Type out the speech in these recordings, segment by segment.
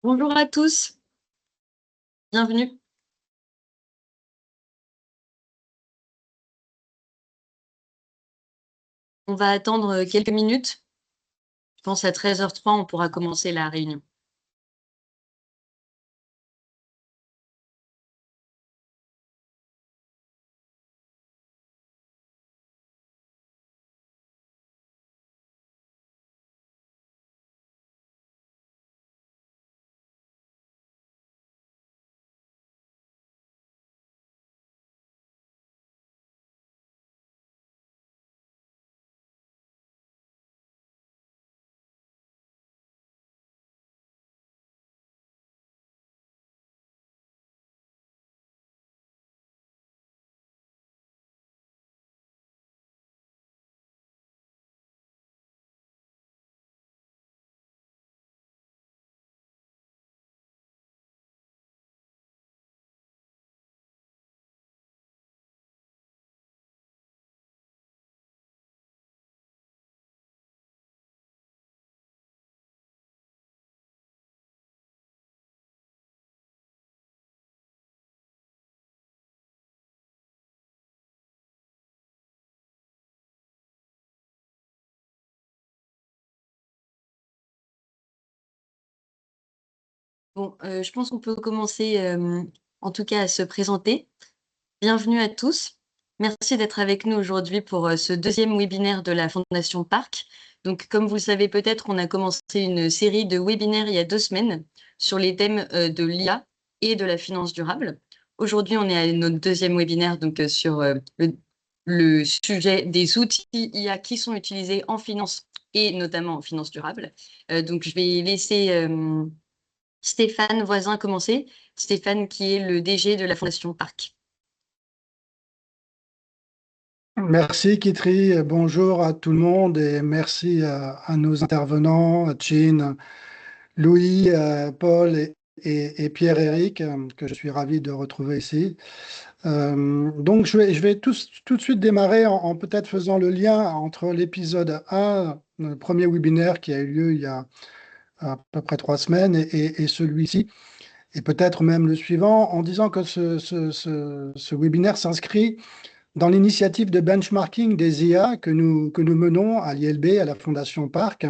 Bonjour à tous, bienvenue. On va attendre quelques minutes. Je pense à 13h03, on pourra commencer la réunion. Bon, je pense qu'on peut commencer, en tout cas à se présenter. Bienvenue à tous. Merci d'être avec nous aujourd'hui pour, ce deuxième webinaire de la Fondation Parc. Donc comme vous le savez peut-être, on a commencé une série de webinaires il y a 2 semaines sur les thèmes, de l'IA et de la finance durable. Aujourd'hui, on est à notre deuxième webinaire donc, sur, le sujet des outils IA qui sont utilisés en finance et notamment en finance durable. Donc je vais laisser, Stéphane Voisin commencer. Stéphane qui est le DG de la Fondation Parc. Merci Kitri, bonjour à tout le monde et merci à nos intervenants, à Jean, Louis, Paul et Pierre-Éric, que je suis ravi de retrouver ici. Donc je vais tout de suite démarrer en peut-être faisant le lien entre l'épisode 1, le premier webinaire qui a eu lieu il y a à peu près 3 semaines, et celui-ci, et peut-être même le suivant, en disant que ce webinaire s'inscrit dans l'initiative de benchmarking des IA que nous menons à l'ILB, à la Fondation Parc,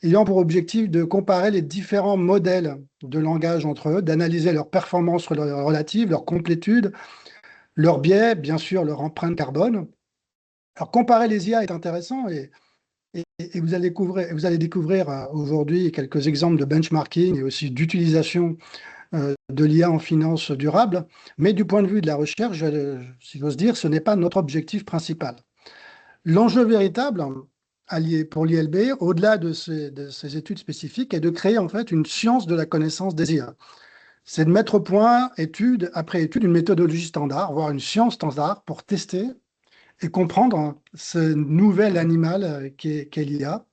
ayant pour objectif de comparer les différents modèles de langage entre eux, d'analyser leurs performances relatives, leur complétude, leurs biais, bien sûr leur empreinte carbone. Alors comparer les IA est intéressant et vous allez découvrir aujourd'hui quelques exemples de benchmarking et aussi d'utilisation de l'IA en finance durable, mais du point de vue de la recherche, si j'ose dire, ce n'est pas notre objectif principal. L'enjeu véritable pour l'ILB, au-delà de ces études spécifiques, est de créer en fait une science de la connaissance des IA. C'est de mettre au point, étude après étude, une méthodologie standard, voire une science standard, pour tester et comprendre ce nouvel animal qu'est l'IA.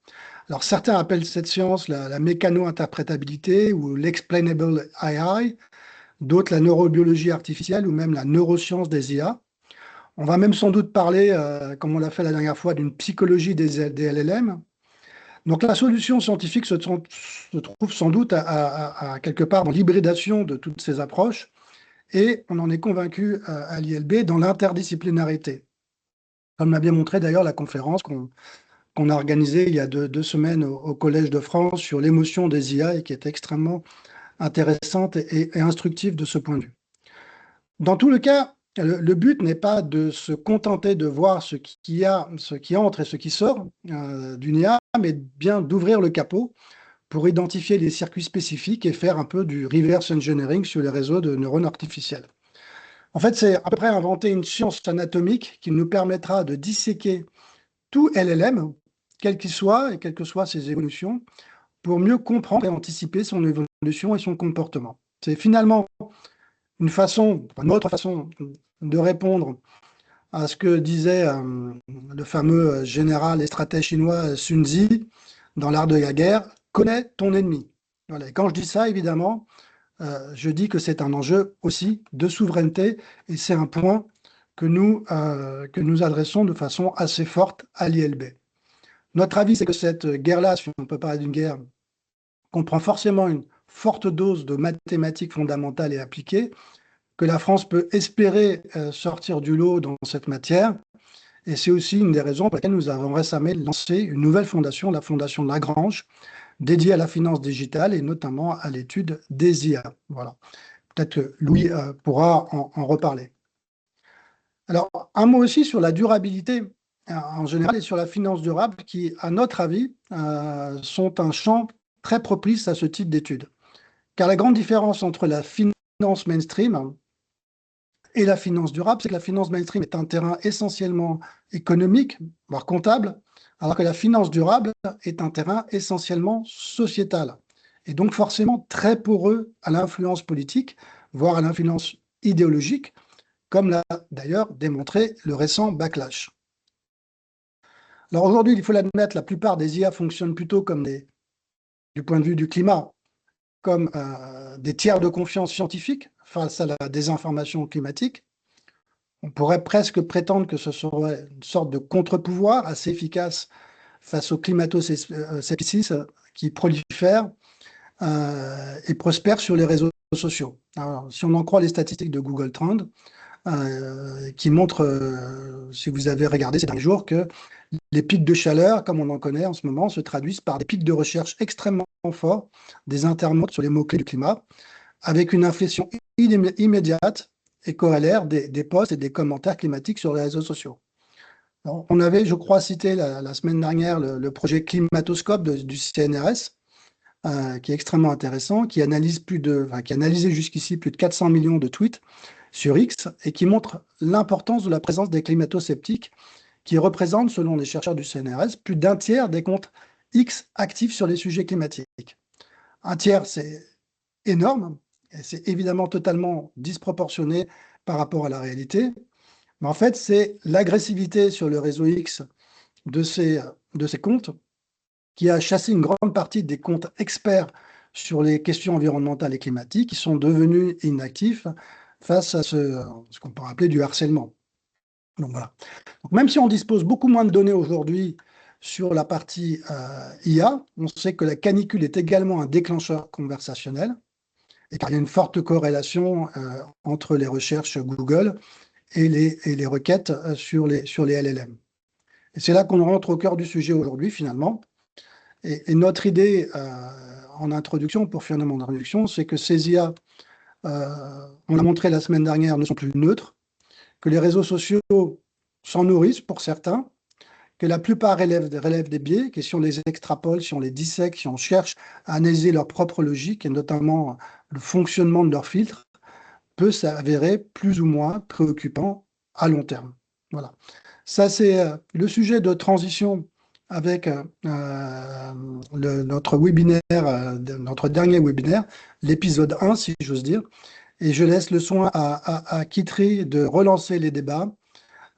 Alors certains appellent cette science la mécano-interprétabilité ou l'explainable AI, d'autres la neurobiologie artificielle ou même la neuroscience des IA. On va même sans doute parler, comme on l'a fait la dernière fois, d'une psychologie des LLM. Donc la solution scientifique se trouve sans doute à quelque part dans l'hybridation de toutes ces approches, et on en est convaincu à l'ILB dans l'interdisciplinarité. Comme l'a bien montré d'ailleurs la conférence qu'on a organisée il y a 2 semaines au Collège de France sur l'émotion des IA et qui est extrêmement intéressante et instructive de ce point de vue. Dans tout le cas, le but n'est pas de se contenter de voir ce qui entre et ce qui sort d'une IA, mais bien d'ouvrir le capot pour identifier les circuits spécifiques et faire un peu du reverse engineering sur les réseaux de neurones artificiels. En fait, c'est à peu près inventer une science anatomique qui nous permettra de disséquer tout LLM, quel qu'il soit et quelles que soient ses évolutions, pour mieux comprendre et anticiper son évolution et son comportement. C'est finalement une autre façon de répondre à ce que disait le fameux général et stratège chinois Sun Tzu dans l'art de la guerre, connais ton ennemi. Voilà. Et quand je dis ça, évidemment, je dis que c'est un enjeu aussi de souveraineté et c'est un point que nous adressons de façon assez forte à l'ILB. Notre avis, c'est que cette guerre-là, si on peut parler d'une guerre, comprend forcément une forte dose de mathématiques fondamentales et appliquées, que la France peut espérer sortir du lot dans cette matière. Et c'est aussi une des raisons pour lesquelles nous avons récemment lancé une nouvelle fondation, la Fondation Lagrange, dédiée à la finance digitale et notamment à l'étude des IA. Voilà. Peut-être que Louis pourra en reparler. Alors, un mot aussi sur la durabilité en général et sur la finance durable qui, à notre avis, sont un champ très propice à ce type d'études. Car la grande différence entre la finance mainstream et la finance durable, c'est que la finance mainstream est un terrain essentiellement économique, voire comptable, alors que la finance durable est un terrain essentiellement sociétal, et donc forcément très poreux à l'influence politique, voire à l'influence idéologique, comme l'a d'ailleurs démontré le récent backlash. Alors aujourd'hui, il faut l'admettre, la plupart des IA fonctionnent plutôt comme du point de vue du climat, comme des tiers de confiance scientifiques face à la désinformation climatique. On pourrait presque prétendre que ce serait une sorte de contre-pouvoir assez efficace face au climato-scepticisme qui prolifère et prospère sur les réseaux sociaux. Alors, si on en croit les statistiques de Google Trend, qui montrent, si vous avez regardé ces derniers jours, que les pics de chaleur, comme on en connaît en ce moment, se traduisent par des pics de recherche extrêmement forts des internautes sur les mots-clés du climat, avec une inflation immédiate et corrélaire des posts et des commentaires climatiques sur les réseaux sociaux. Alors, on avait, je crois, cité la semaine dernière le projet Climatoscope du CNRS, qui est extrêmement intéressant, qui analysait jusqu'ici plus de 400 millions de tweets sur X et qui montre l'importance de la présence des climato-sceptiques qui représentent, selon les chercheurs du CNRS, plus d'un tiers des comptes X actifs sur les sujets climatiques. Un tiers, c'est énorme, et c'est évidemment totalement disproportionné par rapport à la réalité. Mais en fait, c'est l'agressivité sur le réseau X de ces comptes qui a chassé une grande partie des comptes experts sur les questions environnementales et climatiques qui sont devenus inactifs face à ce qu'on peut appeler du harcèlement. Donc voilà. Donc, même si on dispose beaucoup moins de données aujourd'hui sur la partie IA, on sait que la canicule est également un déclencheur conversationnel et qu'il y a une forte corrélation entre les recherches Google et les requêtes sur les LLM. Et c'est là qu'on rentre au cœur du sujet aujourd'hui, finalement. Et notre idée en introduction, pour finir mon introduction, c'est que ces IA, on l'a montré la semaine dernière, ne sont plus neutres, que les réseaux sociaux s'en nourrissent pour certains, que la plupart relèvent des biais, que si on les extrapole, si on les dissèque, si on cherche à analyser leur propre logique et notamment le fonctionnement de leurs filtres, peut s'avérer plus ou moins préoccupant à long terme. Voilà. Ça, c'est le sujet de transition avec notre webinaire, notre dernier webinaire, l'épisode 1, si j'ose dire. Et je laisse le soin à Kitri de relancer les débats.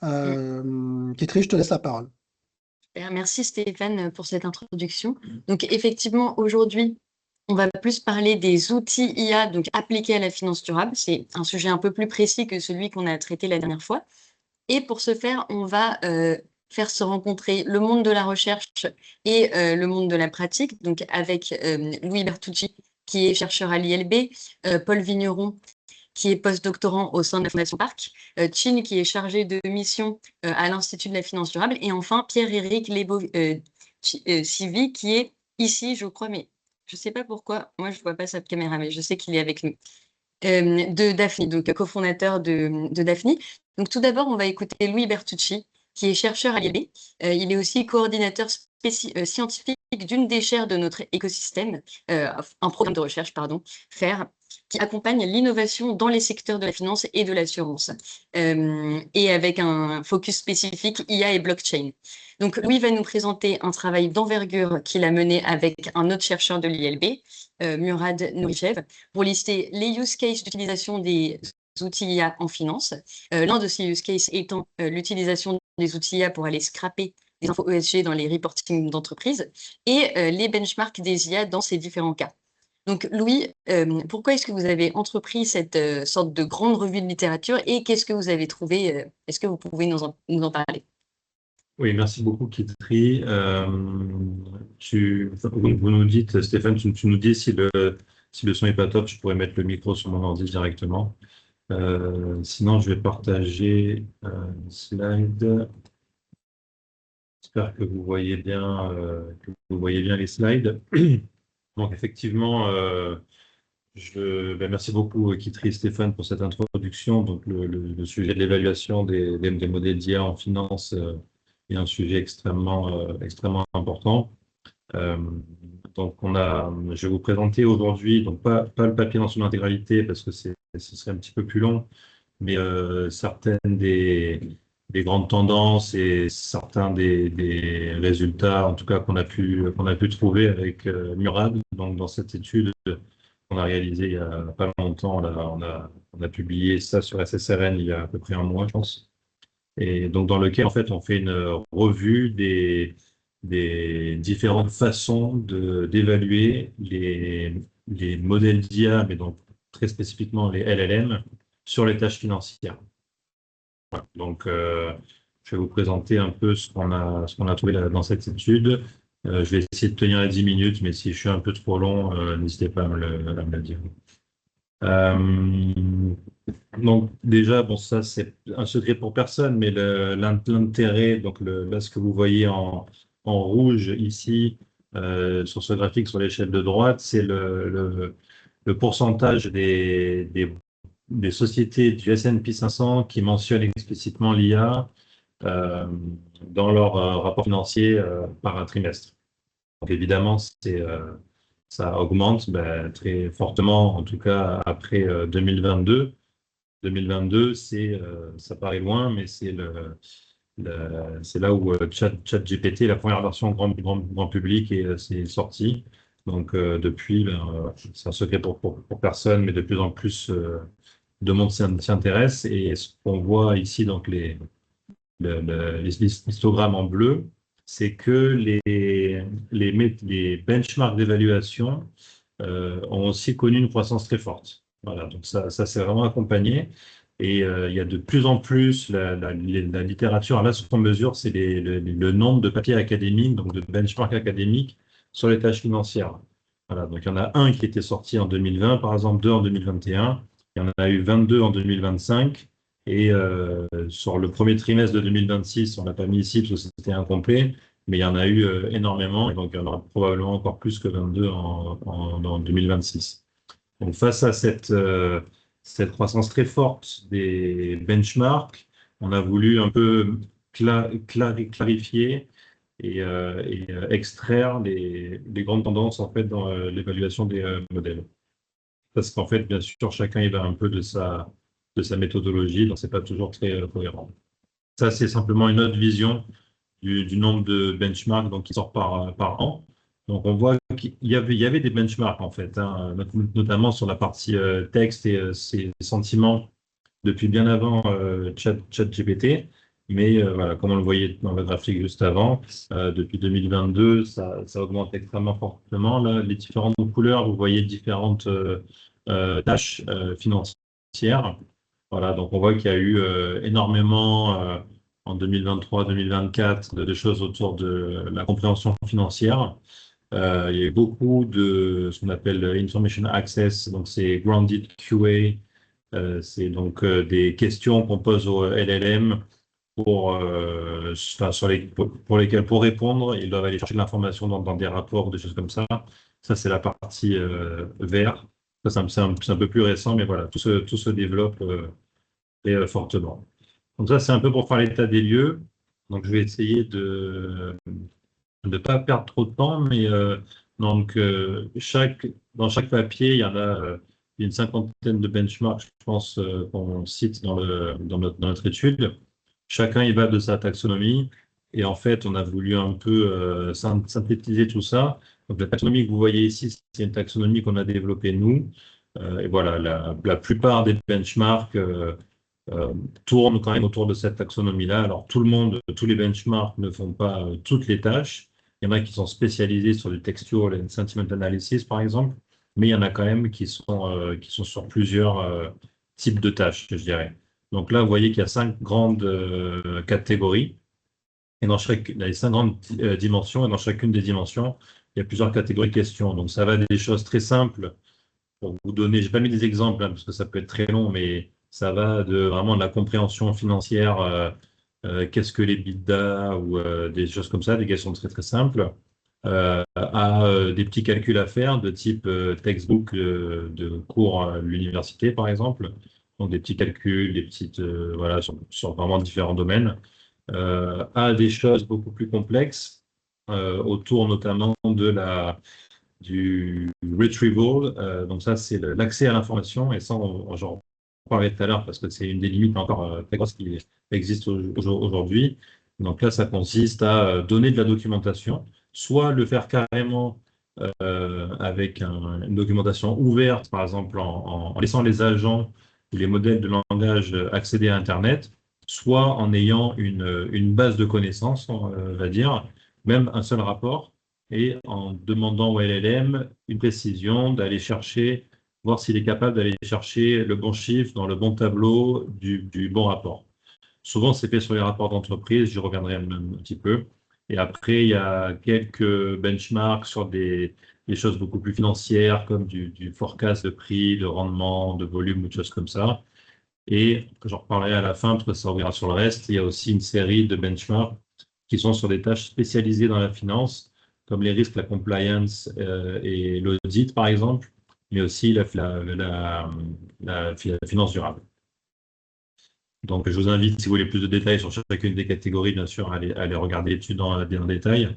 Kitri, je te laisse la parole. Merci Stéphane pour cette introduction. Donc effectivement, aujourd'hui, on va plus parler des outils IA donc appliqués à la finance durable. C'est un sujet un peu plus précis que celui qu'on a traité la dernière fois. Et pour ce faire, on va faire se rencontrer le monde de la recherche et le monde de la pratique, donc avec Louis Bertucci, qui est chercheur à l'ILB, Paul Vigneron, qui est postdoctorant au sein de la Fondation Parc, Chin, qui est chargé de mission à l'Institut de la finance durable, et enfin Pierre-Éric Sivi, qui est ici, je crois, mais je ne sais pas pourquoi, moi je ne vois pas sa caméra, mais je sais qu'il est avec nous, de Daphni, donc cofondateur de Daphni. Donc tout d'abord, on va écouter Louis Bertucci, qui est chercheur à l'ILB. Il est aussi coordinateur scientifique d'une des chaires de notre écosystème, un programme de recherche, pardon, FAIR, qui accompagne l'innovation dans les secteurs de la finance et de l'assurance, et avec un focus spécifique IA et blockchain. Donc Louis va nous présenter un travail d'envergure qu'il a mené avec un autre chercheur de l'ILB, Murad Nourichev, pour lister les use cases d'utilisation des outils IA en finance. L'un de ces use cases étant l'utilisation des outils IA pour aller scraper des infos ESG dans les reporting d'entreprise et les benchmarks des IA dans ces différents cas. Donc Louis, pourquoi est-ce que vous avez entrepris cette sorte de grande revue de littérature et qu'est-ce que vous avez trouvé? Est-ce que vous pouvez nous en parler? Oui, merci beaucoup, Kitri. Vous nous dites, Stéphane, tu nous dis si Si le son n'est pas top, je pourrais mettre le micro sur mon ordi directement. Sinon, je vais partager un slide. J'espère que vous voyez bien, les slides. Donc, effectivement, merci beaucoup, Kitri et Stéphane, pour cette introduction. Donc, le sujet de l'évaluation des modèles d'IA en finance est un sujet extrêmement important. Donc, je vais vous présenter aujourd'hui, donc pas le papier dans son intégralité parce que ce serait un petit peu plus long, mais certaines des grandes tendances et certains des résultats, en tout cas qu'on a pu trouver avec Murad. Donc, dans cette étude qu'on a réalisée il y a pas longtemps, là, on a publié ça sur SSRN il y a à peu près un mois, je pense. Et donc, dans lequel, en fait, on fait une revue des différentes façons d'évaluer les modèles d'IA, mais donc très spécifiquement les LLM, sur les tâches financières. Voilà. Donc, je vais vous présenter un peu ce qu'on a trouvé dans cette étude. Je vais essayer de tenir les 10 minutes, mais si je suis un peu trop long, n'hésitez pas à me le dire. Donc déjà, bon, ça c'est un secret pour personne, mais l'intérêt, donc là ce que vous voyez en rouge ici sur ce graphique sur l'échelle de droite, c'est le pourcentage des sociétés du S&P 500 qui mentionnent explicitement l'IA dans leur rapport financier par un trimestre. Donc évidemment, ça augmente très fortement, en tout cas après 2022. 2022, ça paraît loin, mais c'est là où ChatGPT, la première version grand public, c'est sorti. Donc depuis, c'est un secret pour personne, mais de plus en plus de monde s'y intéresse. Et ce qu'on voit ici, donc les histogrammes en bleu, c'est que les benchmarks d'évaluation ont aussi connu une croissance très forte. Voilà, donc ça s'est vraiment accompagné. Et il y a de plus en plus la littérature. Là, ce qu'on mesure, c'est le nombre de papiers académiques, donc de benchmarks académiques sur les tâches financières. Voilà, donc il y en a un qui était sorti en 2020, par exemple, deux en 2021. Il y en a eu 22 en 2025. Et sur le premier trimestre de 2026, on ne l'a pas mis ici parce que c'était incomplet, mais il y en a eu énormément, et donc il y en aura probablement encore plus que 22 en 2026. Donc face à cette croissance très forte des benchmarks, on a voulu un peu clarifier et extraire les grandes tendances en fait dans l'évaluation des modèles. Parce qu'en fait, bien sûr, chacun y va un peu de sa méthodologie, donc c'est pas toujours très cohérent. Ça, c'est simplement une autre vision du nombre de benchmarks donc, qui sort par an. Donc, on voit qu'il y avait des benchmarks, en fait, hein, notamment sur la partie texte et ses sentiments depuis bien avant ChatGPT. Mais voilà, comme on le voyait dans le graphique juste avant, depuis 2022, ça augmente extrêmement fortement. Là, les différentes couleurs, vous voyez différentes tâches financières. Voilà, donc on voit qu'il y a eu énormément en 2023-2024 de choses autour de la compréhension financière. Il y a eu beaucoup de ce qu'on appelle Information Access, donc c'est Grounded QA, c'est donc des questions qu'on pose au LLM pour répondre, ils doivent aller chercher de l'information dans des rapports, des choses comme ça. Ça, c'est la partie vert. Ça, c'est un peu plus récent, mais voilà, tout se développe très fortement. Donc ça, c'est un peu pour faire l'état des lieux. Donc, je vais essayer de ne pas perdre trop de temps, mais donc, dans chaque papier, il y en a une cinquantaine de benchmarks, je pense, qu'on cite dans notre étude. Chacun y va de sa taxonomie. Et en fait, on a voulu un peu synthétiser tout ça. Donc, la taxonomie que vous voyez ici, c'est une taxonomie qu'on a développée nous. Et voilà, la plupart des benchmarks tournent quand même autour de cette taxonomie-là. Alors, tous les benchmarks ne font pas toutes les tâches. Il y en a qui sont spécialisés sur du textual and sentiment analysis, par exemple, mais il y en a quand même qui sont sur plusieurs types de tâches, je dirais. Donc là, vous voyez qu'il y a 5 grandes catégories, et il y a 5 grandes dimensions, et dans chacune des dimensions, il y a plusieurs catégories de questions. Donc ça va des choses très simples, pour vous donner, j'ai pas mis des exemples parce que ça peut être très long, mais ça va de vraiment de la compréhension financière, qu'est-ce que les EBITDA ou des choses comme ça, des questions très très simples, à des petits calculs à faire de type textbook de cours à l'université par exemple, donc des petits calculs, des petites voilà sur vraiment différents domaines, à des choses beaucoup plus complexes autour notamment du retrieval. Donc ça, c'est l'accès à l'information. Et ça, j'en parlais tout à l'heure parce que c'est une des limites encore très grosses qui existent aujourd'hui. Donc là, ça consiste à donner de la documentation, soit le faire carrément avec une documentation ouverte, par exemple en laissant les agents ou les modèles de langage accéder à Internet, soit en ayant une base de connaissances, on va dire, même un seul rapport et en demandant au LLM une précision, d'aller chercher, voir s'il est capable d'aller chercher le bon chiffre dans le bon tableau du bon rapport. Souvent, c'est fait sur les rapports d'entreprise, j'y reviendrai un petit peu. Et après, il y a quelques benchmarks sur des choses beaucoup plus financières, comme du forecast de prix, de rendement, de volume, ou des choses comme ça. Et j'en reparlerai à la fin, parce que ça reviendra sur le reste. Il y a aussi une série de benchmarks qui sont sur des tâches spécialisées dans la finance, comme les risques, la compliance et l'audit, par exemple, mais aussi la finance durable. Donc, je vous invite, si vous voulez plus de détails sur chacune des catégories, bien sûr, à aller regarder l'étude dans le détail.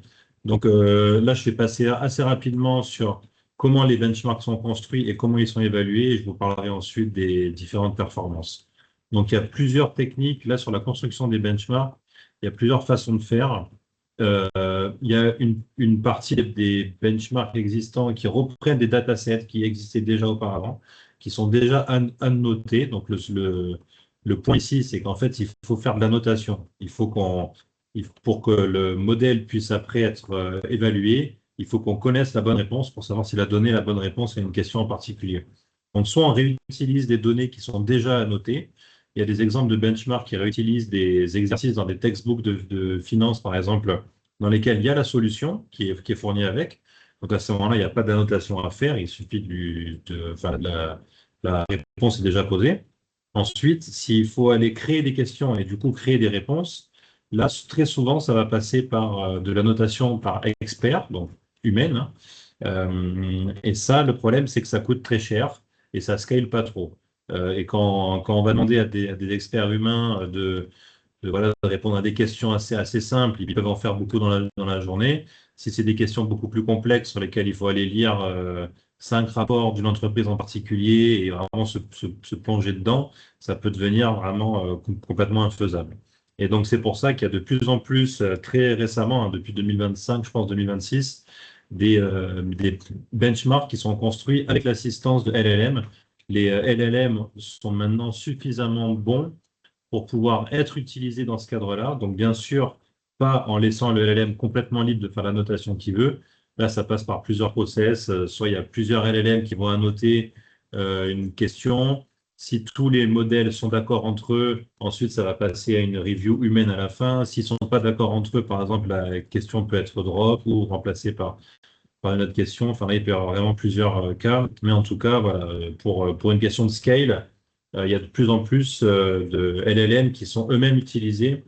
Donc, là, je vais passer assez rapidement sur comment les benchmarks sont construits et comment ils sont évalués. Et je vous parlerai ensuite des différentes performances. Donc, il y a plusieurs techniques. Là, sur la construction des benchmarks, il y a plusieurs façons de faire. Il y a une partie des benchmarks existants qui reprennent des datasets qui existaient déjà auparavant, qui sont déjà annotés. Donc, le point ici, c'est qu'en fait, il faut faire de la notation. Pour que le modèle puisse après être évalué, il faut qu'on connaisse la bonne réponse pour savoir s'il a donné la bonne réponse à une question en particulier. Donc, soit on réutilise des données qui sont déjà annotées. Il y a des exemples de benchmarks qui réutilisent des exercices dans des textbooks de finance, par exemple, dans lesquels il y a la solution qui est fournie avec. Donc, à ce moment-là, il n'y a pas d'annotation à faire. Il suffit la réponse est déjà posée. Ensuite, s'il faut aller créer des questions et du coup créer des réponses, là, très souvent, ça va passer par de la notation par expert, donc humaine, hein. Et ça, le problème, c'est que ça coûte très cher et ça ne scale pas trop. Et quand on va demander à des experts humains voilà, de répondre à des questions assez simples, ils peuvent en faire beaucoup dans la journée. Si c'est des questions beaucoup plus complexes sur lesquelles il faut aller lire 5 rapports d'une entreprise en particulier et vraiment se plonger dedans, ça peut devenir vraiment complètement infaisable. Et donc, c'est pour ça qu'il y a de plus en plus, très récemment, hein, depuis 2025, je pense 2026, des benchmarks qui sont construits avec l'assistance de LLM. Les LLM sont maintenant suffisamment bons pour pouvoir être utilisés dans ce cadre-là. Donc, bien sûr, pas en laissant le LLM complètement libre de faire la notation qu'il veut. Là, ça passe par plusieurs process. Soit il y a plusieurs LLM qui vont annoter une question. Si tous les modèles sont d'accord entre eux, ensuite, ça va passer à une review humaine à la fin. S'ils ne sont pas d'accord entre eux, par exemple, la question peut être drop ou remplacée par une autre question. Enfin, là, il peut y avoir vraiment plusieurs cas. Mais en tout cas, voilà, pour une question de scale, il y a de plus en plus de LLM qui sont eux-mêmes utilisés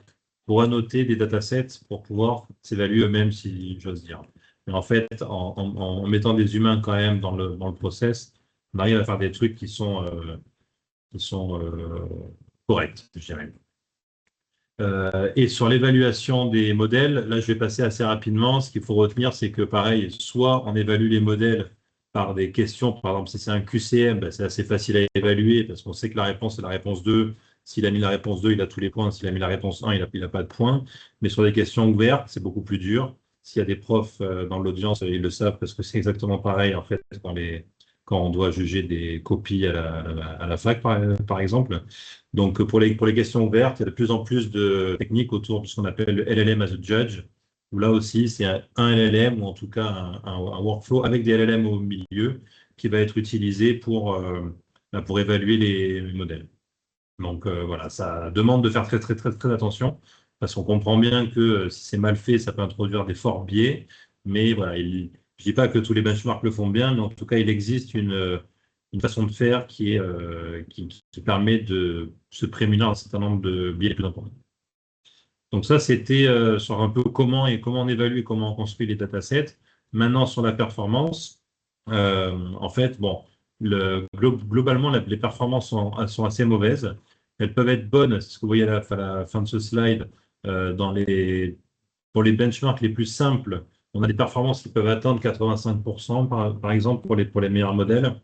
pour annoter des datasets pour pouvoir s'évaluer eux-mêmes, si j'ose dire. Mais en fait, en mettant des humains quand même dans le process, on arrive à faire des trucs qui sont corrects, je dirais. Et sur l'évaluation des modèles, là, je vais passer assez rapidement. Ce qu'il faut retenir, c'est que pareil, soit on évalue les modèles par des questions, par exemple, si c'est un QCM, ben, c'est assez facile à évaluer parce qu'on sait que la réponse est la réponse 2. S'il a mis la réponse 2, il a tous les points. S'il a mis la réponse 1, il n'a pas de points. Mais sur des questions ouvertes, c'est beaucoup plus dur. S'il y a des profs dans l'audience, ils le savent parce que c'est exactement pareil, en fait, quand on doit juger des copies à la fac, par exemple. Donc, pour les questions ouvertes, il y a de plus en plus de techniques autour de ce qu'on appelle le LLM as a judge, où là aussi, c'est un LLM, ou en tout cas un workflow avec des LLM au milieu, qui va être utilisé pour évaluer les modèles. Donc, voilà, ça demande de faire très, très, très, très attention, parce qu'on comprend bien que si c'est mal fait, ça peut introduire des forts biais, mais voilà, je ne dis pas que tous les benchmarks le font bien, mais en tout cas, il existe une une façon de faire qui permet de se prémunir d'un certain nombre de biais les plus importants. Donc ça, c'était sur un peu comment on évalue et comment on construit les datasets. Maintenant, sur la performance, en fait, bon, globalement, les performances sont assez mauvaises. Elles peuvent être bonnes, c'est ce que vous voyez à la fin de ce slide, pour les benchmarks les plus simples. On a des performances qui peuvent atteindre 85%, par exemple, pour les meilleurs modèles,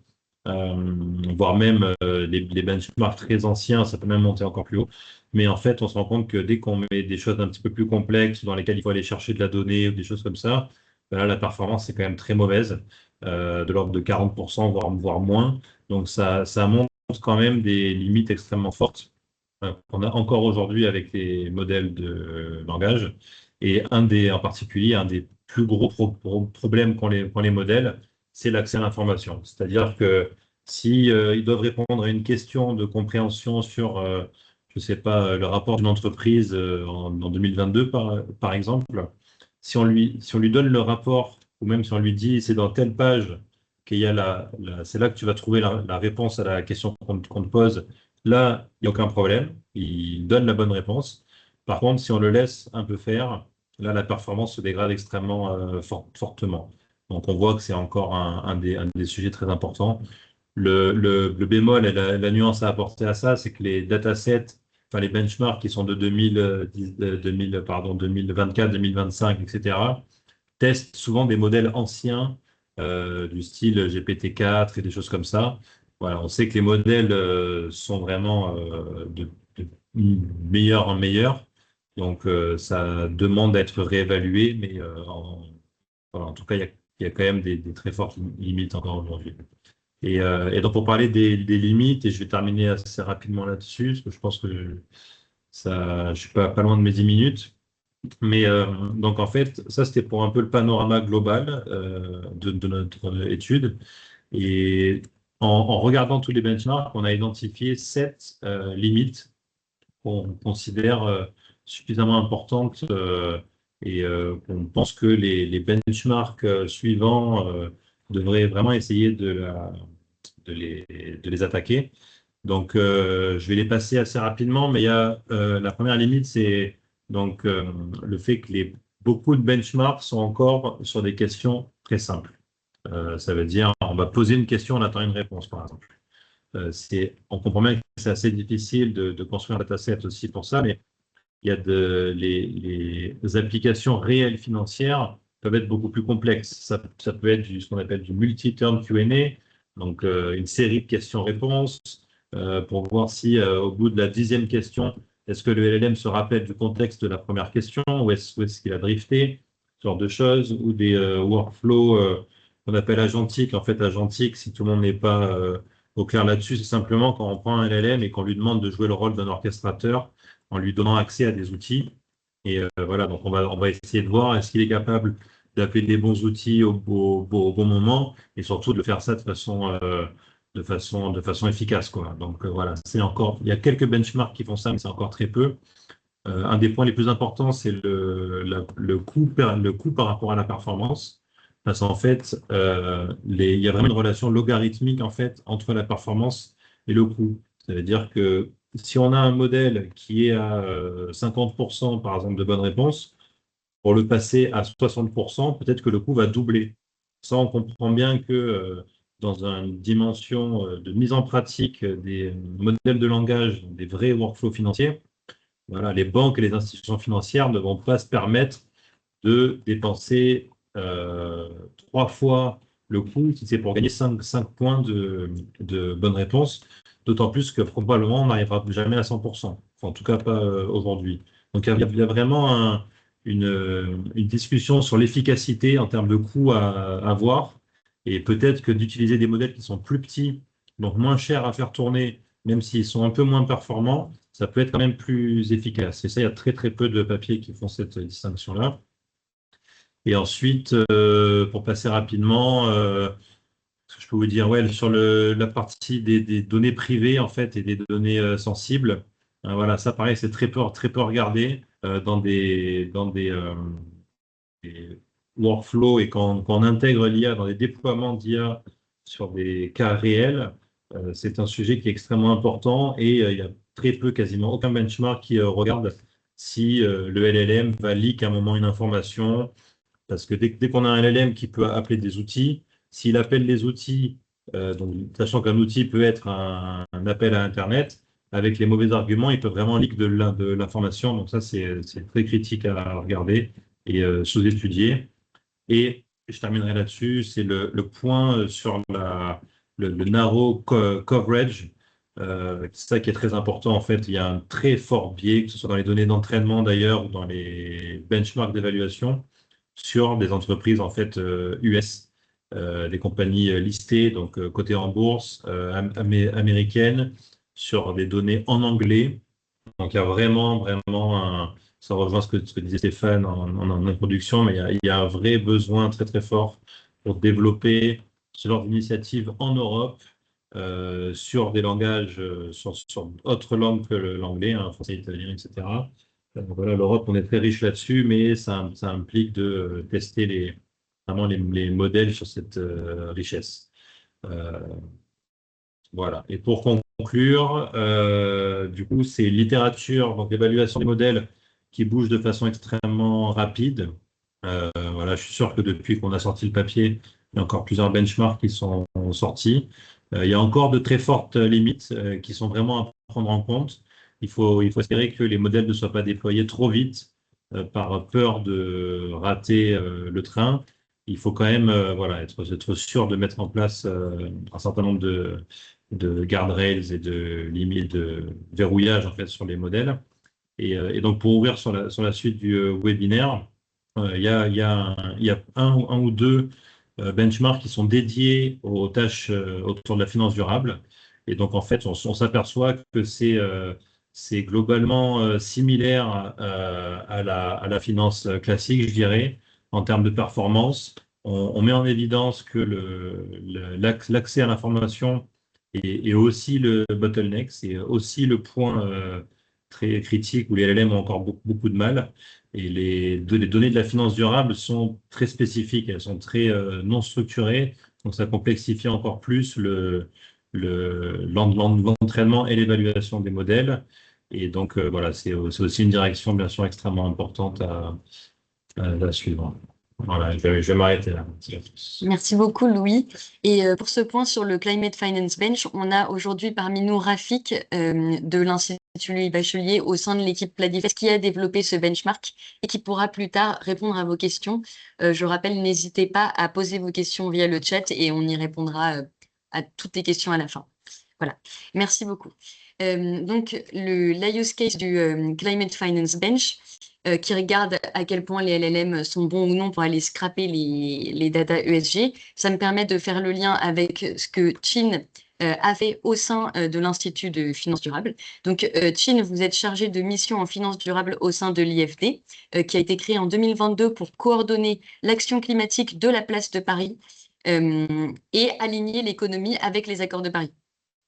voire même les benchmarks très anciens, ça peut même monter encore plus haut. Mais en fait, on se rend compte que dès qu'on met des choses un petit peu plus complexes, dans lesquelles il faut aller chercher de la donnée ou des choses comme ça, ben là, la performance est quand même très mauvaise, de l'ordre de 40%, voire moins. Donc ça montre quand même des limites extrêmement fortes qu'on a encore aujourd'hui avec les modèles de langage. Et en particulier, un des plus gros problèmes qu'ont les modèles, c'est l'accès à l'information. C'est-à-dire que si ils doivent répondre à une question de compréhension sur, je ne sais pas, le rapport d'une entreprise en 2022, par exemple, si on lui donne le rapport, ou même si on lui dit c'est dans telle page qu'il y a c'est là que tu vas trouver la réponse à la question qu'on te pose, là, il n'y a aucun problème, il donne la bonne réponse. Par contre, si on le laisse un peu faire, là, la performance se dégrade extrêmement fortement. Donc, on voit que c'est encore un des sujets très importants. Le bémol et la nuance à apporter à ça, c'est que les datasets, enfin les benchmarks qui sont de 2024, 2025, etc., testent souvent des modèles anciens du style GPT-4 et des choses comme ça. Voilà, on sait que les modèles sont vraiment de meilleur en meilleur. Donc, ça demande à être réévalué, mais voilà, en tout cas, il y a quand même des très fortes limites encore aujourd'hui. Et donc, pour parler des limites, et je vais terminer assez rapidement là-dessus, parce que je pense que je suis pas loin de mes 10 minutes. Mais donc, en fait, ça, c'était pour un peu le panorama global de notre étude. Et en regardant tous les benchmarks, on a identifié 7 limites qu'on considère suffisamment importantes et qu'on pense que les benchmarks suivants devraient vraiment essayer de les attaquer. Donc, je vais les passer assez rapidement, mais il y a la première limite, c'est donc le fait que beaucoup de benchmarks sont encore sur des questions très simples. Ça veut dire, on va poser une question, on attend une réponse, par exemple. On comprend bien que c'est assez difficile de construire un dataset aussi pour ça, mais il y a les applications réelles financières peuvent être beaucoup plus complexes. Ça peut être ce qu'on appelle du multi-turn Q&A, donc une série de questions-réponses pour voir si au bout de la 10e question, est-ce que le LLM se rappelle du contexte de la première question ou est-ce qu'il a drifté, ce genre de choses, ou des workflows qu'on appelle agentiques. En fait, agentique, si tout le monde n'est pas au clair là-dessus, c'est simplement quand on prend un LLM et qu'on lui demande de jouer le rôle d'un orchestrateur en lui donnant accès à des outils. Et voilà, donc on va essayer de voir est-ce qu'il est capable d'appeler les bons outils au bon moment et surtout de faire ça de façon efficace, quoi. Donc voilà, il y a quelques benchmarks qui font ça, mais c'est encore très peu. Un des points les plus importants, c'est le coût par rapport à la performance. Parce qu'en fait, il y a vraiment une relation logarithmique en fait, entre la performance et le coût. Ça veut dire que si on a un modèle qui est à 50% par exemple de bonnes réponses, pour le passer à 60%, peut-être que le coût va doubler. Ça, on comprend bien que dans une dimension de mise en pratique des modèles de langage, des vrais workflows financiers, voilà, les banques et les institutions financières ne vont pas se permettre de dépenser 3 fois le coût si c'est pour gagner 5 points de bonnes réponses, d'autant plus que probablement on n'arrivera jamais à 100%. Enfin, en tout cas, pas aujourd'hui. Donc, il y a vraiment une discussion sur l'efficacité en termes de coûts à avoir. Et peut-être que d'utiliser des modèles qui sont plus petits, donc moins chers à faire tourner, même s'ils sont un peu moins performants, ça peut être quand même plus efficace. Et ça, il y a très très peu de papiers qui font cette distinction-là. Et ensuite, pour passer rapidement, ce que je peux vous dire, ouais, sur la partie des données privées en fait et des données sensibles, voilà, ça pareil, c'est très peu regardé dans des workflows et quand on intègre l'IA dans les déploiements d'IA sur des cas réels, c'est un sujet qui est extrêmement important et il y a très peu, quasiment aucun benchmark qui regarde si le LLM va leak à un moment une information, parce que dès qu'on a un LLM qui peut appeler des outils, s'il appelle les outils, donc, sachant qu'un outil peut être un appel à Internet, avec les mauvais arguments, il peut vraiment leak de l'information. Donc ça, c'est très critique à regarder et sous-étudier. Et je terminerai là-dessus, c'est le point sur le narrow coverage. C'est ça qui est très important en fait. Il y a un très fort biais, que ce soit dans les données d'entraînement d'ailleurs ou dans les benchmarks d'évaluation, sur des entreprises en fait US, des compagnies listées, donc cotées en bourse, américaines, sur des données en anglais. Donc il y a vraiment ça rejoint ce que disait Stéphane en introduction, mais il y a un vrai besoin très très fort pour développer ce genre d'initiative en Europe sur des langages, sur autres langues que l'anglais, hein, français, italien, etc. Voilà, l'Europe, on est très riche là-dessus, mais ça implique de tester vraiment les modèles sur cette richesse. Voilà. Et pour conclure, du coup, c'est littérature, donc l'évaluation des modèles qui bouge de façon extrêmement rapide. Voilà, je suis sûr que depuis qu'on a sorti le papier, il y a encore plusieurs benchmarks qui sont sortis. Il y a encore de très fortes limites qui sont vraiment à prendre en compte. Il faut espérer que les modèles ne soient pas déployés trop vite par peur de rater le train. Il faut quand même voilà, être sûr de mettre en place un certain nombre de guardrails et de limites de verrouillage en fait, sur les modèles. Et donc, pour ouvrir sur la suite du webinaire, il y a un ou deux benchmarks qui sont dédiés aux tâches autour de la finance durable. Et donc, en fait, on s'aperçoit que c'est globalement similaire à la finance classique, je dirais, en termes de performance. On met en évidence que l'accès à l'information est aussi le bottleneck, c'est aussi le point très critique où les LLM ont encore beaucoup de mal. Et les données de la finance durable sont très spécifiques, elles sont très non structurées, donc ça complexifie encore plus l'entraînement et l'évaluation des modèles. Et donc voilà, c'est aussi une direction bien sûr extrêmement importante à suivre. Voilà, je vais m'arrêter là. Merci à tous. Merci beaucoup, Louis. Et pour ce point sur le Climate Finance Bench, on a aujourd'hui parmi nous Rafik de l'Institut Louis Bachelier au sein de l'équipe Pladifest qui a développé ce benchmark et qui pourra plus tard répondre à vos questions. Je rappelle, n'hésitez pas à poser vos questions via le chat et on y répondra à toutes les questions à la fin. Voilà, merci beaucoup. Donc, la use case du Climate Finance Bench, qui regarde à quel point les LLM sont bons ou non pour aller scraper les data ESG. Ça me permet de faire le lien avec ce que Chin a fait au sein de l'Institut de finance durable. Donc, Chin, vous êtes chargé de mission en finance durable au sein de l'IFD, qui a été créé en 2022 pour coordonner l'action climatique de la place de Paris et aligner l'économie avec les accords de Paris.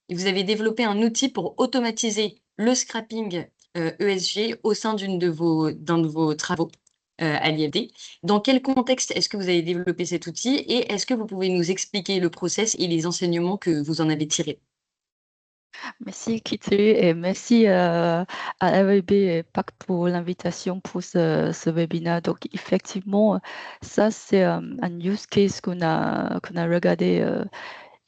Et vous avez développé un outil pour automatiser le scrapping ESG au sein d'un de vos travaux à l'IFD. Dans quel contexte est-ce que vous avez développé cet outil et est-ce que vous pouvez nous expliquer le process et les enseignements que vous en avez tirés? Merci Kitty et merci à RWB et PAC pour l'invitation pour ce webinaire. Donc effectivement, ça c'est un use case qu'on a regardé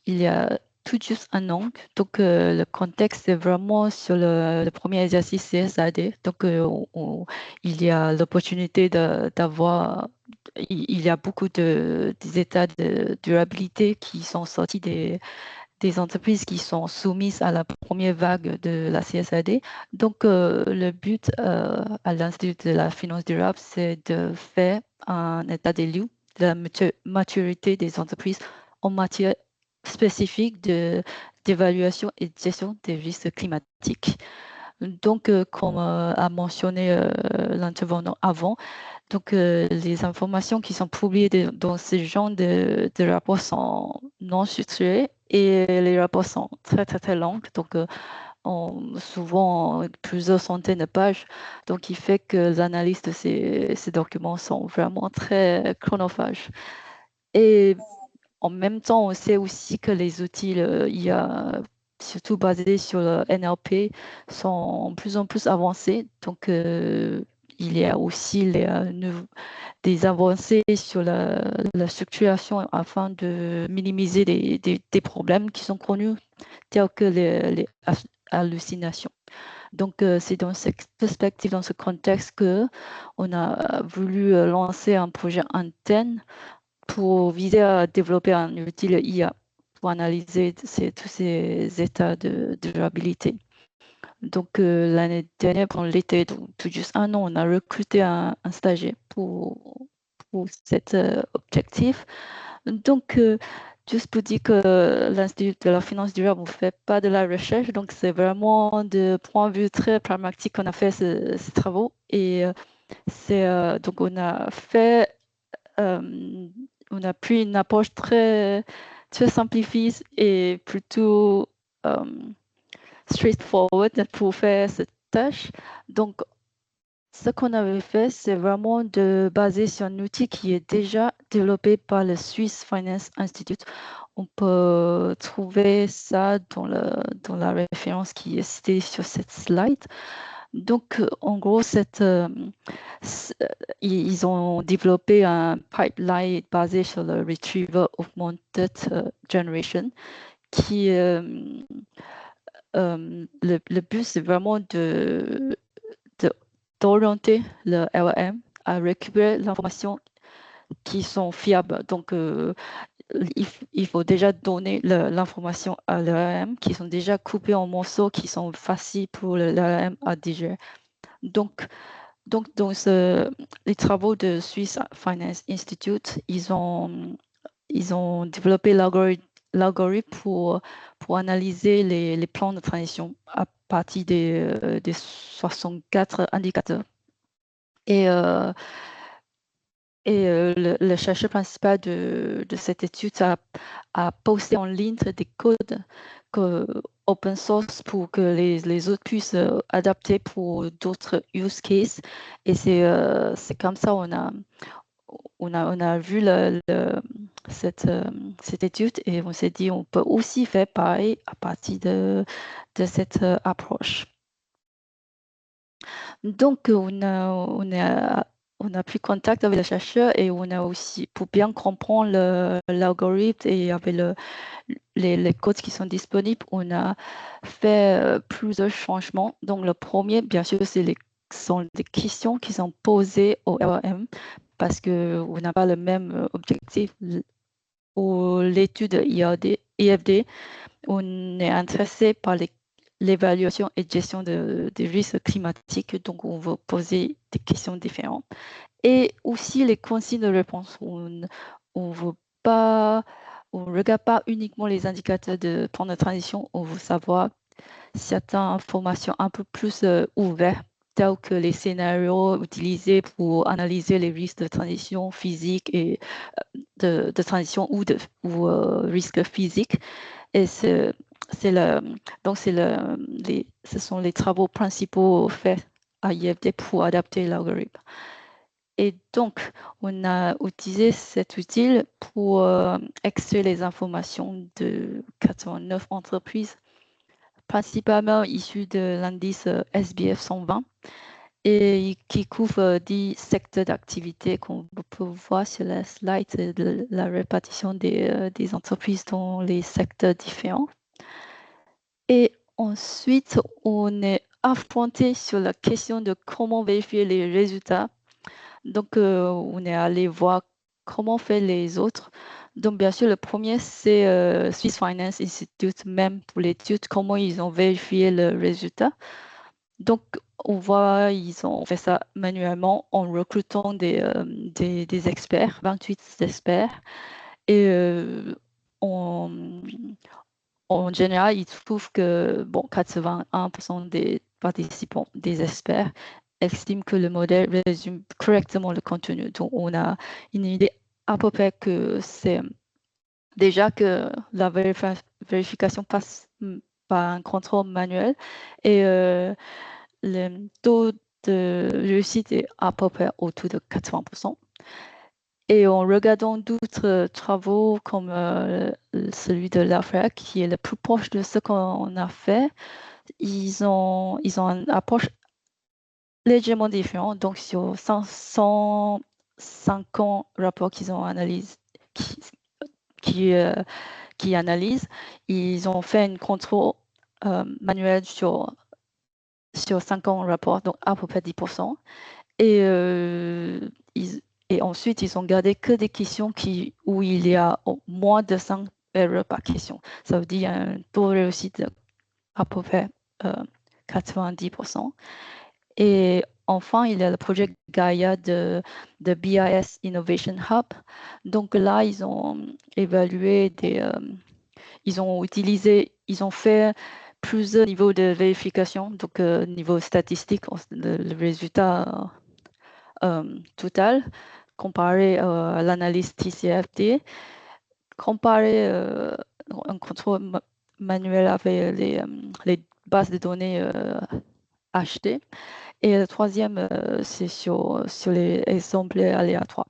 il y a tout juste un an. Donc le contexte est vraiment sur le premier exercice CSAD. Donc il y a l'opportunité d'avoir, il y a beaucoup des états de durabilité qui sont sortis des entreprises qui sont soumises à la première vague de la CSRD. Donc, le but à l'Institut de la finance durable, c'est de faire un état des lieux de la maturité des entreprises en matière spécifique d'évaluation et de gestion des risques climatiques. Donc, comme a mentionné l'intervenant avant, donc, les informations qui sont publiées dans ce genre de rapports sont non structurées et les rapports sont très, très, très longs. Donc, souvent plusieurs centaines de pages. Donc, il fait que l'analyse de ces documents sont vraiment très chronophages. Et en même temps, on sait aussi que les outils IA, surtout basés sur le NLP, sont de plus en plus avancés. Donc, il y a aussi des avancées sur la structuration afin de minimiser des problèmes qui sont connus, tels que les hallucinations. Donc, c'est dans cette perspective, dans ce contexte, qu'on a voulu lancer un projet interne pour viser à développer un outil IA pour analyser tous ces états de durabilité. Donc, l'année dernière, pendant l'été, tout juste un an, on a recruté un stagiaire pour cet objectif. Donc, juste pour dire que l'Institut de la finance durable ne fait pas de la recherche, donc c'est vraiment de point de vue très pragmatique qu'on a fait ces travaux. Et donc on a pris une approche très, très simplifiée et plutôt straightforward pour faire cette tâche. Donc, ce qu'on avait fait, c'est vraiment de baser sur un outil qui est déjà développé par le Swiss Finance Institute. On peut trouver ça dans la référence qui est citée sur cette slide. Donc, en gros, ils ont développé un pipeline basé sur le Retrieval Augmented Generation qui le but, c'est vraiment d'orienter le LLM à récupérer l'information qui sont fiables. Donc, il faut déjà donner l'information à l'LLM qui sont déjà coupées en morceaux qui sont faciles pour l'LLM à digérer. Donc dans les travaux de Swiss Finance Institute, ils ont développé l'algorithme pour analyser les plans de transition à partir des 64 indicateurs. Et le chercheur principal de cette étude a posté en ligne des codes open source pour que les autres puissent adapter pour d'autres use cases. Et c'est comme ça on a vu cette étude et on s'est dit on peut aussi faire pareil à partir de cette approche. Donc, on a pris contact avec le chercheur et on a aussi, pour bien comprendre l'algorithme et avec les codes qui sont disponibles, on a fait plusieurs changements. Donc, le premier, bien sûr, sont des questions qui sont posées au LLM parce qu'on n'a pas le même objectif. Pour l'étude IFD, on est intéressé par l'évaluation et gestion des risques climatiques, donc on veut poser des questions différentes. Et aussi les consignes de réponse. On ne regarde pas uniquement les indicateurs de plan de transition, on veut savoir certaines informations un peu plus ouvertes, tels que les scénarios utilisés pour analyser les risques de transition physique et de transition ou risques physiques. Et ce sont les travaux principaux faits à IFD pour adapter l'algorithme. Et donc, on a utilisé cet outil pour extraire les informations de 89 entreprises, principalement issues de l'indice SBF 120 et qui couvre 10 secteurs d'activité qu'on peut voir sur la slide de la répartition des entreprises dans les secteurs différents. Et ensuite, on est affronté sur la question de comment vérifier les résultats. Donc, on est allé voir comment faire les autres. Donc, bien sûr, le premier, c'est Swiss Finance Institute, même pour l'étude, comment ils ont vérifié le résultat. Donc, on voit, ils ont fait ça manuellement en recrutant des experts, 28 experts. Et en général, ils trouvent que 81% des participants, des experts, estiment que le modèle résume correctement le contenu. Donc, on a une idée à peu près que c'est déjà que la vérification passe par un contrôle manuel et le taux de réussite est à peu près autour de 80%. Et en regardant d'autres travaux comme celui de Lafrec, qui est le plus proche de ce qu'on a fait, ils ont une approche légèrement différente. Donc, sur 150 rapports qu'ils ont analysés, qui analysent, ils ont fait un contrôle manuel sur 50 rapports, donc à peu près 10%. Et ensuite, ils ont gardé que des questions où il y a moins de 5 erreurs par question. Ça veut dire un taux de réussite à peu près 90%. Et enfin, il y a le projet Gaia de BIS Innovation Hub. Donc là, ils ont évalué ils ont fait plusieurs niveaux de vérification. Donc, niveau statistique, le résultat total, comparé à l'analyse TCFD, comparé un contrôle manuel avec les bases de données achetées. Et le troisième, c'est sur les exemples aléatoires.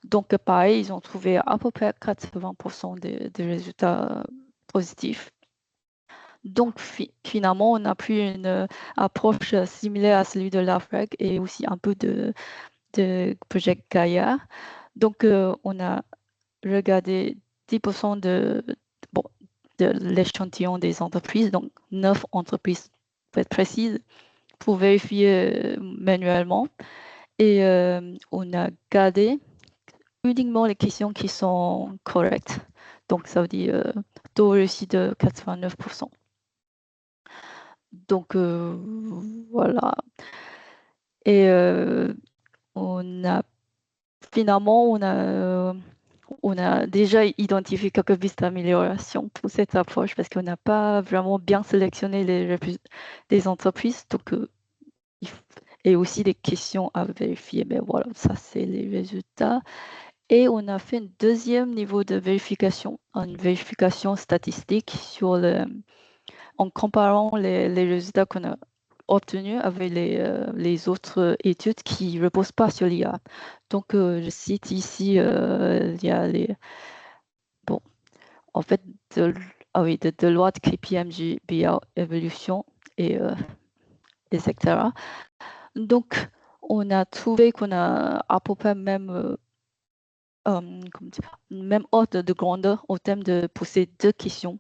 Donc, pareil, ils ont trouvé à peu près 80% des résultats positifs. Donc, finalement, on a pris une approche similaire à celui de Lafrec et aussi un peu de projet Gaia. Donc, on a regardé 10% de l'échantillon des entreprises, donc 9 entreprises pour être précise, pour vérifier manuellement. Et on a gardé uniquement les questions qui sont correctes. Donc, ça veut dire taux réussi de 89%. Donc, voilà. Et finalement, on a déjà identifié quelques pistes d'amélioration pour cette approche parce qu'on n'a pas vraiment bien sélectionné les entreprises. Donc, et aussi des questions à vérifier. Mais voilà, ça, c'est les résultats. Et on a fait un deuxième niveau de vérification, une vérification statistique en comparant les résultats qu'on a obtenus avec les autres études qui ne reposent pas sur l'IA. Donc, je cite ici, il y a en fait, de Deloitte, KPMG, BI Evolution, et etc. Donc, on a trouvé qu'on a à peu près même ordre de grandeur au thème de poser deux questions.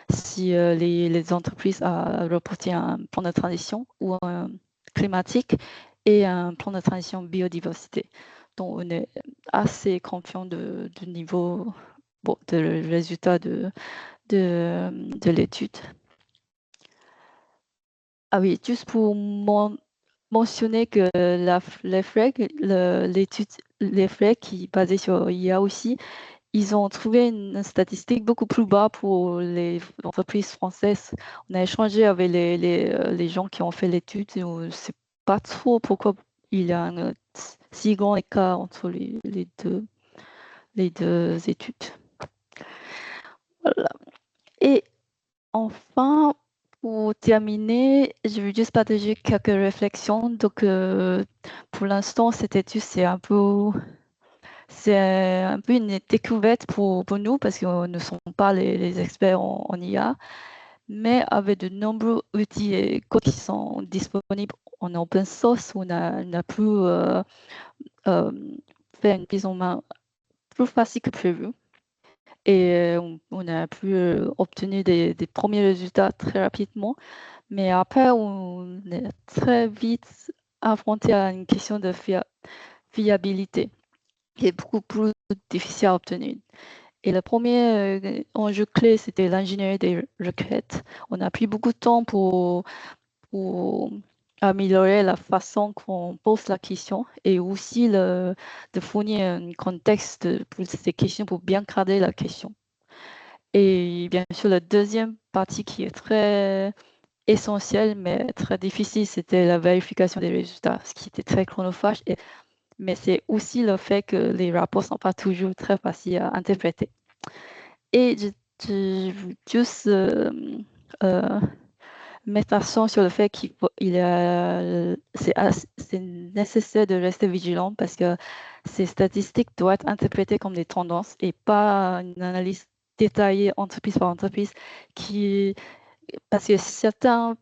Si les entreprises ont reporté un plan de transition ou un climatique et un plan de transition biodiversité. Donc, on est assez confiant du niveau de résultat de l'étude. Ah oui, juste pour mentionner que l'EFREG qui est basée sur IA aussi, ils ont trouvé une statistique beaucoup plus bas pour les entreprises françaises. On a échangé avec les gens qui ont fait l'étude et on ne sait pas trop pourquoi il y a un si grand écart entre les deux études. Voilà. Et enfin, pour terminer, je vais juste partager quelques réflexions. Donc, pour l'instant, cette étude, c'est un peu une découverte pour nous parce que nous ne sommes pas les experts en IA, mais avec de nombreux outils et codes qui sont disponibles en open source, on a pu faire une prise en main plus facile que prévu. Et on a pu obtenir des premiers résultats très rapidement. Mais après, on est très vite affronté à une question de fiabilité qui est beaucoup plus difficile à obtenir. Et le premier enjeu clé, c'était l'ingénierie des requêtes. On a pris beaucoup de temps pour améliorer la façon qu'on pose la question et aussi de fournir un contexte pour ces questions pour bien cadrer la question. Et bien sûr, la deuxième partie qui est très essentielle mais très difficile, c'était la vérification des résultats, ce qui était très chronophage. Mais c'est aussi le fait que les rapports ne sont pas toujours très faciles à interpréter. Et je veux juste mettre l'accent sur le fait c'est nécessaire de rester vigilant parce que ces statistiques doivent être interprétées comme des tendances et pas une analyse détaillée entreprise par entreprise parce que certains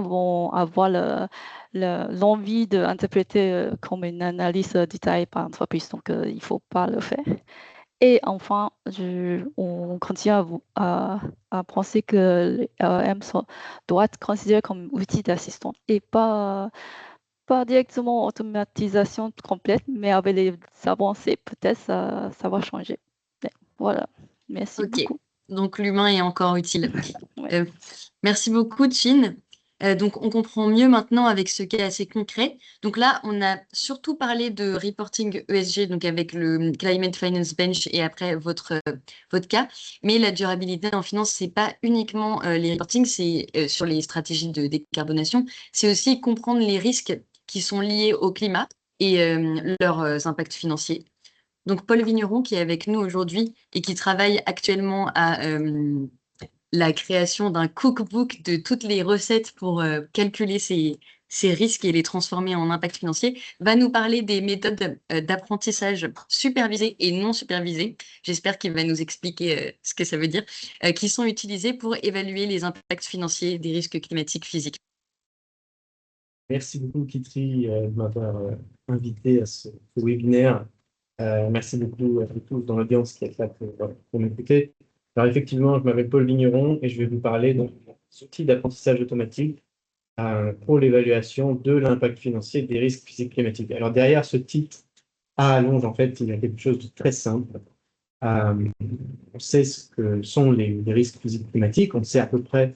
vont avoir l'envie d'interpréter comme une analyse détaillée par entreprise, donc il ne faut pas le faire. Et enfin, on continue à penser que les LLM doivent être considérés comme outils d'assistance et pas directement automatisation complète, mais avec les avancées, peut-être ça va changer. Ouais, voilà, merci Ok, beaucoup. donc l'humain est encore utile. Ouais. Merci beaucoup, Chin. Donc, on comprend mieux maintenant avec ce cas assez concret. Donc là, on a surtout parlé de reporting ESG, donc avec le Climate Finance Bench et après votre cas. Mais la durabilité en finance, c'est pas uniquement les reportings, c'est sur les stratégies de décarbonation. C'est aussi comprendre les risques qui sont liés au climat et leurs impacts financiers. Donc, Paul Vigneron, qui est avec nous aujourd'hui et qui travaille actuellement à la création d'un cookbook de toutes les recettes pour calculer ces risques et les transformer en impact financier, va nous parler des méthodes d'apprentissage supervisées et non supervisées. J'espère qu'il va nous expliquer ce que ça veut dire, qui sont utilisées pour évaluer les impacts financiers des risques climatiques physiques. Merci beaucoup, Kitri, de m'avoir invité à ce webinaire. Merci beaucoup à vous tous dans l'audience qui est là pour m'écouter. Alors, effectivement, je m'appelle Paul Vigneron et je vais vous parler d'un outil d'apprentissage automatique pour l'évaluation de l'impact financier des risques physiques climatiques. Alors, derrière ce titre à allonge, en fait, il y a quelque chose de très simple. On sait ce que sont les risques physiques climatiques, on sait à peu près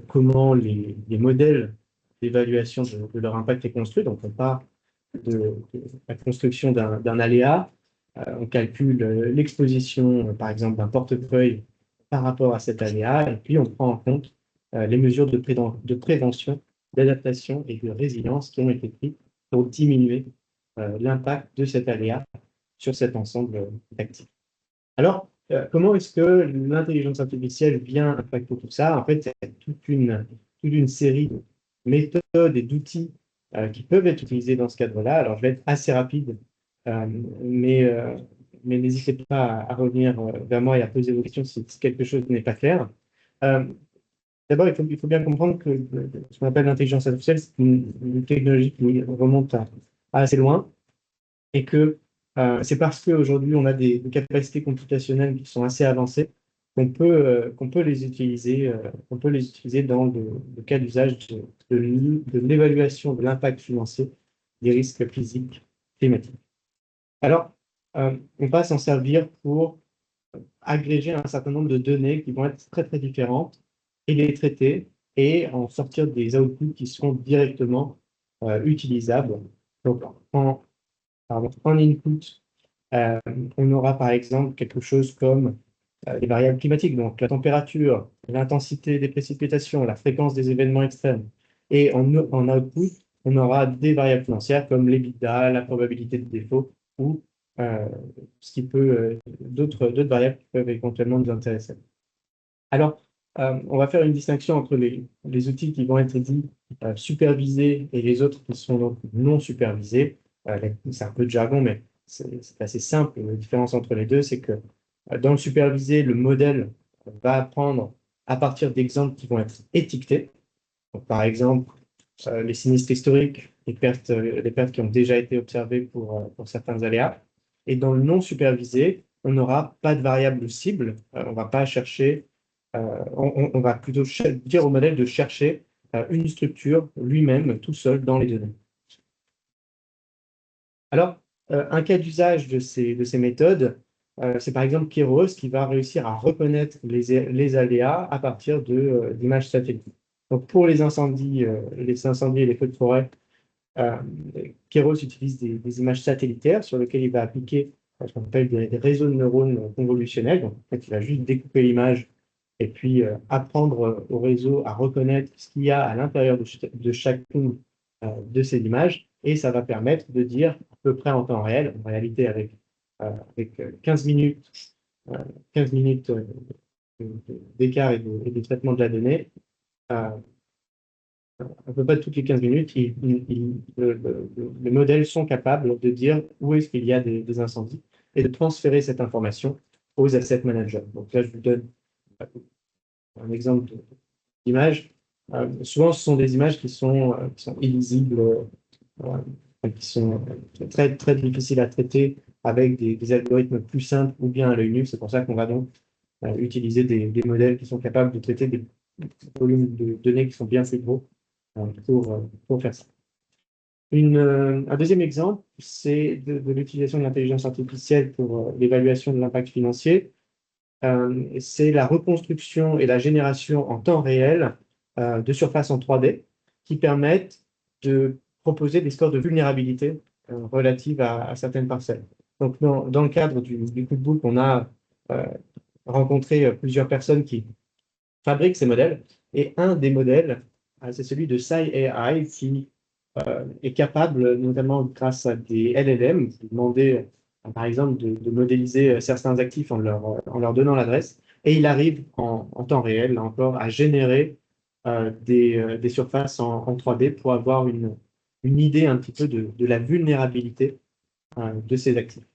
comment les modèles d'évaluation de leur impact est construit. Donc, on part de la construction d'un aléa, on calcule l'exposition, par exemple, d'un portefeuille par rapport à cet aléa, et puis on prend en compte les mesures de prévention, d'adaptation et de résilience qui ont été prises pour diminuer l'impact de cet aléa sur cet ensemble d'actifs. Alors, comment est-ce que l'intelligence artificielle vient impacter tout ça? En fait, il y a toute une série de méthodes et d'outils qui peuvent être utilisés dans ce cadre-là. Alors, je vais être assez rapide, mais n'hésitez pas à revenir vers moi et à poser vos questions si quelque chose n'est pas clair. D'abord, il faut bien comprendre que ce qu'on appelle l'intelligence artificielle, c'est une technologie qui remonte à assez loin et que c'est parce qu'aujourd'hui, on a des capacités computationnelles qui sont assez avancées qu'on peut les utiliser dans le cas d'usage de l'évaluation de l'impact financier des risques physiques climatiques. Alors, on va s'en servir pour agréger un certain nombre de données qui vont être très, très différentes et les traiter et en sortir des outputs qui seront directement utilisables. Donc, en input, on aura par exemple quelque chose comme les variables climatiques, donc la température, l'intensité des précipitations, la fréquence des événements extrêmes. Et en output, on aura des variables financières comme l'EBITDA, la probabilité de défaut ou d'autres variables qui peuvent éventuellement nous intéresser. Alors, on va faire une distinction entre les outils qui vont être dits supervisés et les autres qui sont donc non supervisés. C'est un peu de jargon, mais c'est assez simple. La différence entre les deux, c'est que dans le supervisé, le modèle va apprendre à partir d'exemples qui vont être étiquetés. Donc, par exemple, les sinistres historiques, les pertes qui ont déjà été observées pour certains aléas. Et dans le non supervisé, on n'aura pas de variable cible. On va pas chercher, on va plutôt dire au modèle de chercher une structure lui-même, tout seul, dans les données. Alors, un cas d'usage de ces méthodes, c'est par exemple Keros qui va réussir à reconnaître les aléas à partir d'images satellites. Donc, pour les incendies et les feux de forêt, Keros utilise des images satellitaires sur lesquelles il va appliquer ce qu'on appelle des réseaux de neurones convolutionnels. Donc, en fait, il va juste découper l'image et puis apprendre au réseau à reconnaître ce qu'il y a à l'intérieur de chacune de ces images. Et ça va permettre de dire à peu près en temps réel, en réalité avec 15 minutes, 15 minutes d'écart et de traitement de la donnée, à peu près toutes les 15 minutes, les modèles sont capables de dire où est-ce qu'il y a des incendies et de transférer cette information aux asset managers. Donc là, je vous donne un exemple d'image. Souvent, ce sont des images qui sont illisibles, qui sont très, très difficiles à traiter avec des algorithmes plus simples ou bien à l'œil nu. C'est pour ça qu'on va donc utiliser des modèles qui sont capables de traiter des volumes de données qui sont bien plus gros pour faire ça. Un deuxième exemple, c'est de l'utilisation de l'intelligence artificielle pour l'évaluation de l'impact financier. C'est la reconstruction et la génération en temps réel de surfaces en 3D qui permettent de proposer des scores de vulnérabilité relatives à certaines parcelles. Donc, dans le cadre du cookbook, on a rencontré plusieurs personnes qui fabriquent ces modèles. Et un des modèles, c'est celui de SciAI qui est capable, notamment grâce à des LLM, de demander, par exemple, de modéliser certains actifs en leur donnant l'adresse. Et il arrive en temps réel, là encore, à générer des surfaces en 3D pour avoir une idée un petit peu de la vulnérabilité de ces actifs.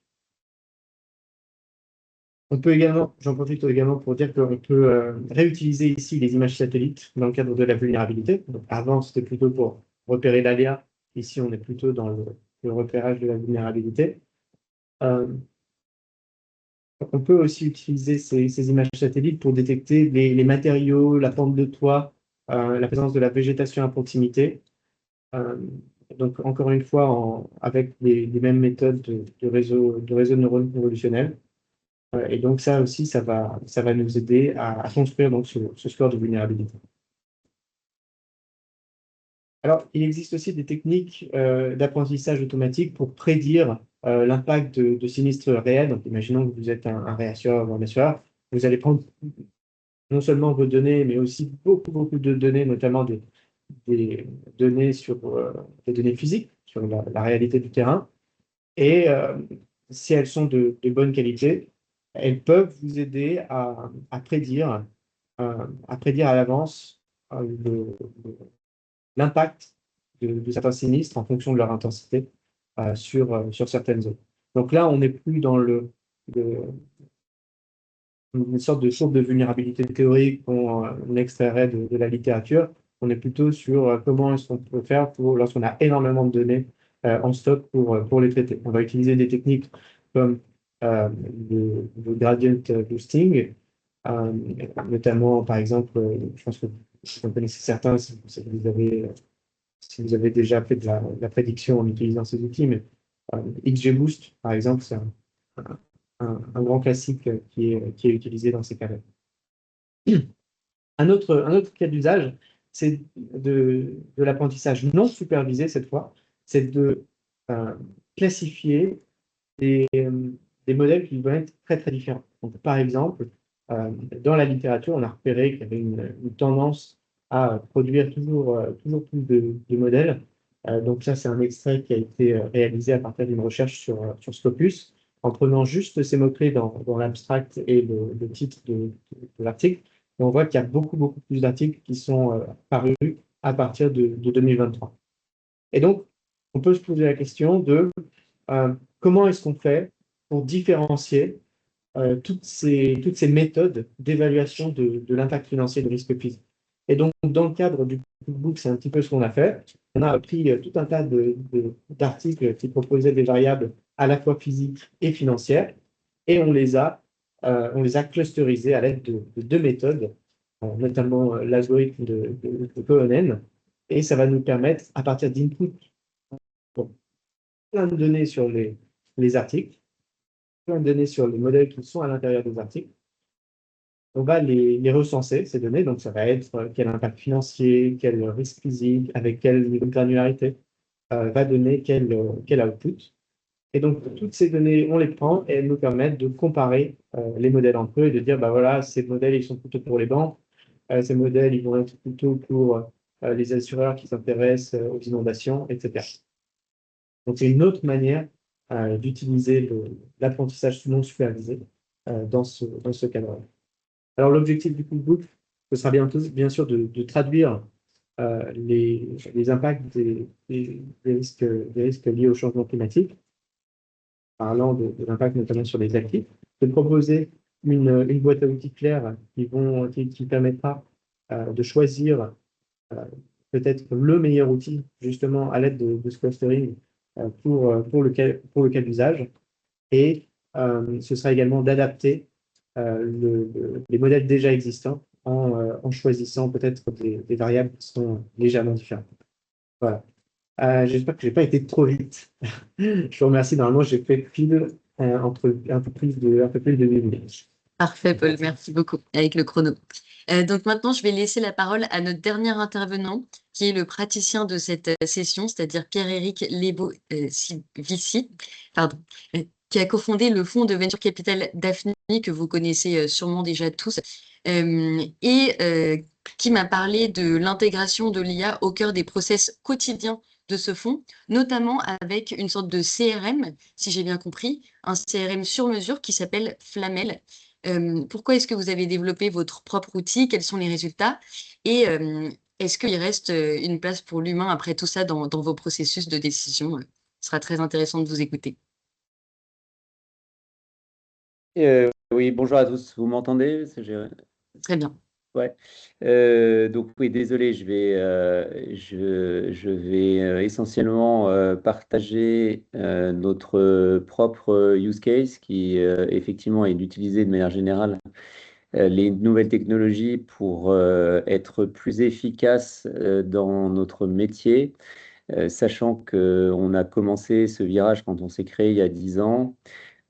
On peut également, j'en profite également pour dire qu'on peut réutiliser ici les images satellites dans le cadre de la vulnérabilité. Donc, avant, c'était plutôt pour repérer l'aléa. Ici, on est plutôt dans le repérage de la vulnérabilité. On peut aussi utiliser ces images satellites pour détecter les matériaux, la pente de toit, la présence de la végétation à proximité. Donc, encore une fois, avec les mêmes méthodes de réseau de neurones convolutionnels. Et donc, ça aussi, ça va nous aider à construire donc, ce score de vulnérabilité. Alors, il existe aussi des techniques d'apprentissage automatique pour prédire l'impact de sinistres réels. Donc, imaginons que vous êtes un réassureur ou un assureur. Vous allez prendre non seulement vos données, mais aussi beaucoup, beaucoup de données, notamment des données sur des données physiques, sur la réalité du terrain. Et si elles sont de bonne qualité, elles peuvent vous aider à prédire à l'avance l'impact de certains sinistres en fonction de leur intensité sur certaines zones. Donc là, on n'est plus dans une sorte de source de vulnérabilité théorique qu'on extrairait de la littérature. On est plutôt sur comment est-ce qu'on peut faire lorsqu'on a énormément de données en stock pour les traiter. On va utiliser des techniques comme le gradient boosting, notamment, par exemple, je pense que vous connaissez certains si vous avez déjà fait de la prédiction en utilisant ces outils, mais XGBoost, par exemple, c'est un grand classique qui est utilisé dans ces cas-là. Un autre cas d'usage, c'est de l'apprentissage non supervisé cette fois, c'est de classifier des modèles qui vont être très très différents. Donc, par exemple, dans la littérature, on a repéré qu'il y avait une tendance à produire toujours plus de modèles. Donc ça, c'est un extrait qui a été réalisé à partir d'une recherche sur Scopus, en prenant juste ces mots-clés dans l'abstract et le titre de l'article. Et on voit qu'il y a beaucoup, beaucoup plus d'articles qui sont parus à partir de 2023. Et donc, on peut se poser la question de comment est-ce qu'on fait pour différencier toutes ces méthodes d'évaluation de l'impact financier de risque physique. Et donc, dans le cadre du cookbook, c'est un petit peu ce qu'on a fait. On a pris tout un tas d'articles qui proposaient des variables à la fois physiques et financières, et on les a clusterisés à l'aide de deux méthodes, notamment l'algorithme de Cohen, et ça va nous permettre, à partir d'input, plein de données sur les articles, plein de données sur les modèles qui sont à l'intérieur des articles. On va les recenser, ces données. Donc, ça va être quel impact financier, quel risque physique, avec quel niveau de granularité va donner quel output. Et donc, toutes ces données, on les prend et elles nous permettent de comparer les modèles entre eux et de dire, bah voilà, ces modèles, ils sont plutôt pour les banques. Ces modèles, ils vont être plutôt pour les assureurs qui s'intéressent aux inondations, etc. Donc, c'est une autre manière d'utiliser l'apprentissage non supervisé dans ce cadre-là. Alors, l'objectif du cookbook, ce sera bien sûr de traduire les impacts des risques liés au changement climatique, parlant de l'impact notamment sur les actifs, de proposer une boîte à outils claire qui permettra de choisir peut-être le meilleur outil, justement, à l'aide de ce clustering pour le cas d'usage. Et ce sera également d'adapter les modèles déjà existants en choisissant peut-être des variables qui sont légèrement différentes. Voilà. J'espère que je n'ai pas été trop vite. Je vous remercie. Normalement, j'ai fait pile entre un peu plus de 8 minutes. Parfait, Paul, merci beaucoup, avec le chrono. Donc maintenant, je vais laisser la parole à notre dernier intervenant, qui est le praticien de cette session, c'est-à-dire Pierre-Éric Lebo-Vici, qui a cofondé le fonds de venture capital Daphne, que vous connaissez sûrement déjà tous, et qui m'a parlé de l'intégration de l'IA au cœur des process quotidiens de ce fonds, notamment avec une sorte de CRM, si j'ai bien compris, un CRM sur mesure qui s'appelle Flamel. Pourquoi est-ce que vous avez développé votre propre outil? Quels sont les résultats? Et est-ce qu'il reste une place pour l'humain après tout ça dans vos processus de décision? Ce sera très intéressant de vous écouter. Oui, bonjour à tous. Vous m'entendez? Très bien. Ouais. Donc oui, désolé, je vais essentiellement partager notre propre use case qui effectivement est d'utiliser de manière générale les nouvelles technologies pour être plus efficace dans notre métier, sachant qu'on a commencé ce virage quand on s'est créé il y a 10 ans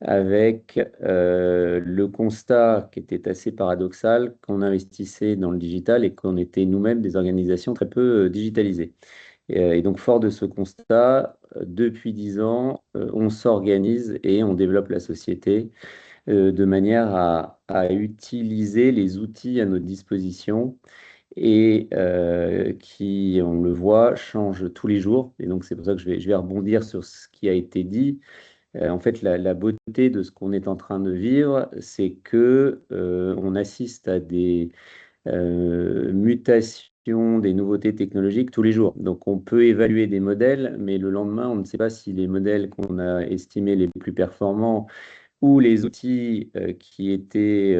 avec le constat qui était assez paradoxal qu'on investissait dans le digital et qu'on était nous-mêmes des organisations très peu digitalisées. Et donc, fort de ce constat, depuis 10 ans, on s'organise et on développe la société de manière à utiliser les outils à notre disposition et qui, on le voit, changent tous les jours. Et donc, c'est pour ça que je vais rebondir sur ce qui a été dit. En fait, la beauté de ce qu'on est en train de vivre, c'est que on assiste à des mutations, des nouveautés technologiques tous les jours. Donc, on peut évaluer des modèles, mais le lendemain, on ne sait pas si les modèles qu'on a estimés les plus performants ou les outils qui étaient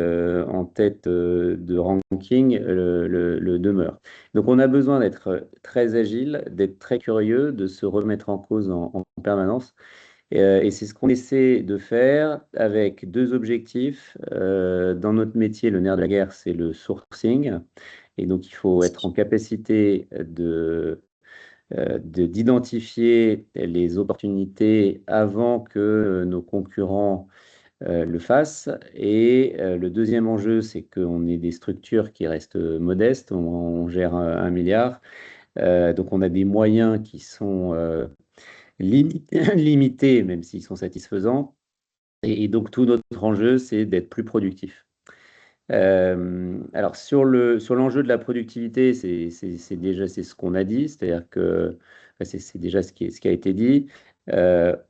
en tête de ranking le demeurent. Donc, on a besoin d'être très agile, d'être très curieux, de se remettre en cause en permanence. Et c'est ce qu'on essaie de faire avec deux objectifs. Dans notre métier, le nerf de la guerre, c'est le sourcing. Et donc, il faut être en capacité d'identifier les opportunités avant que nos concurrents le fassent. Et le deuxième enjeu, c'est qu'on est des structures qui restent modestes. On gère 1 milliard. Donc, on a des moyens qui sont limités, même s'ils sont satisfaisants. Et donc, tout notre enjeu, c'est d'être plus productif. Alors, sur l'enjeu de la productivité, c'est déjà ce qu'on a dit, c'est-à-dire que c'est déjà ce qui a été dit.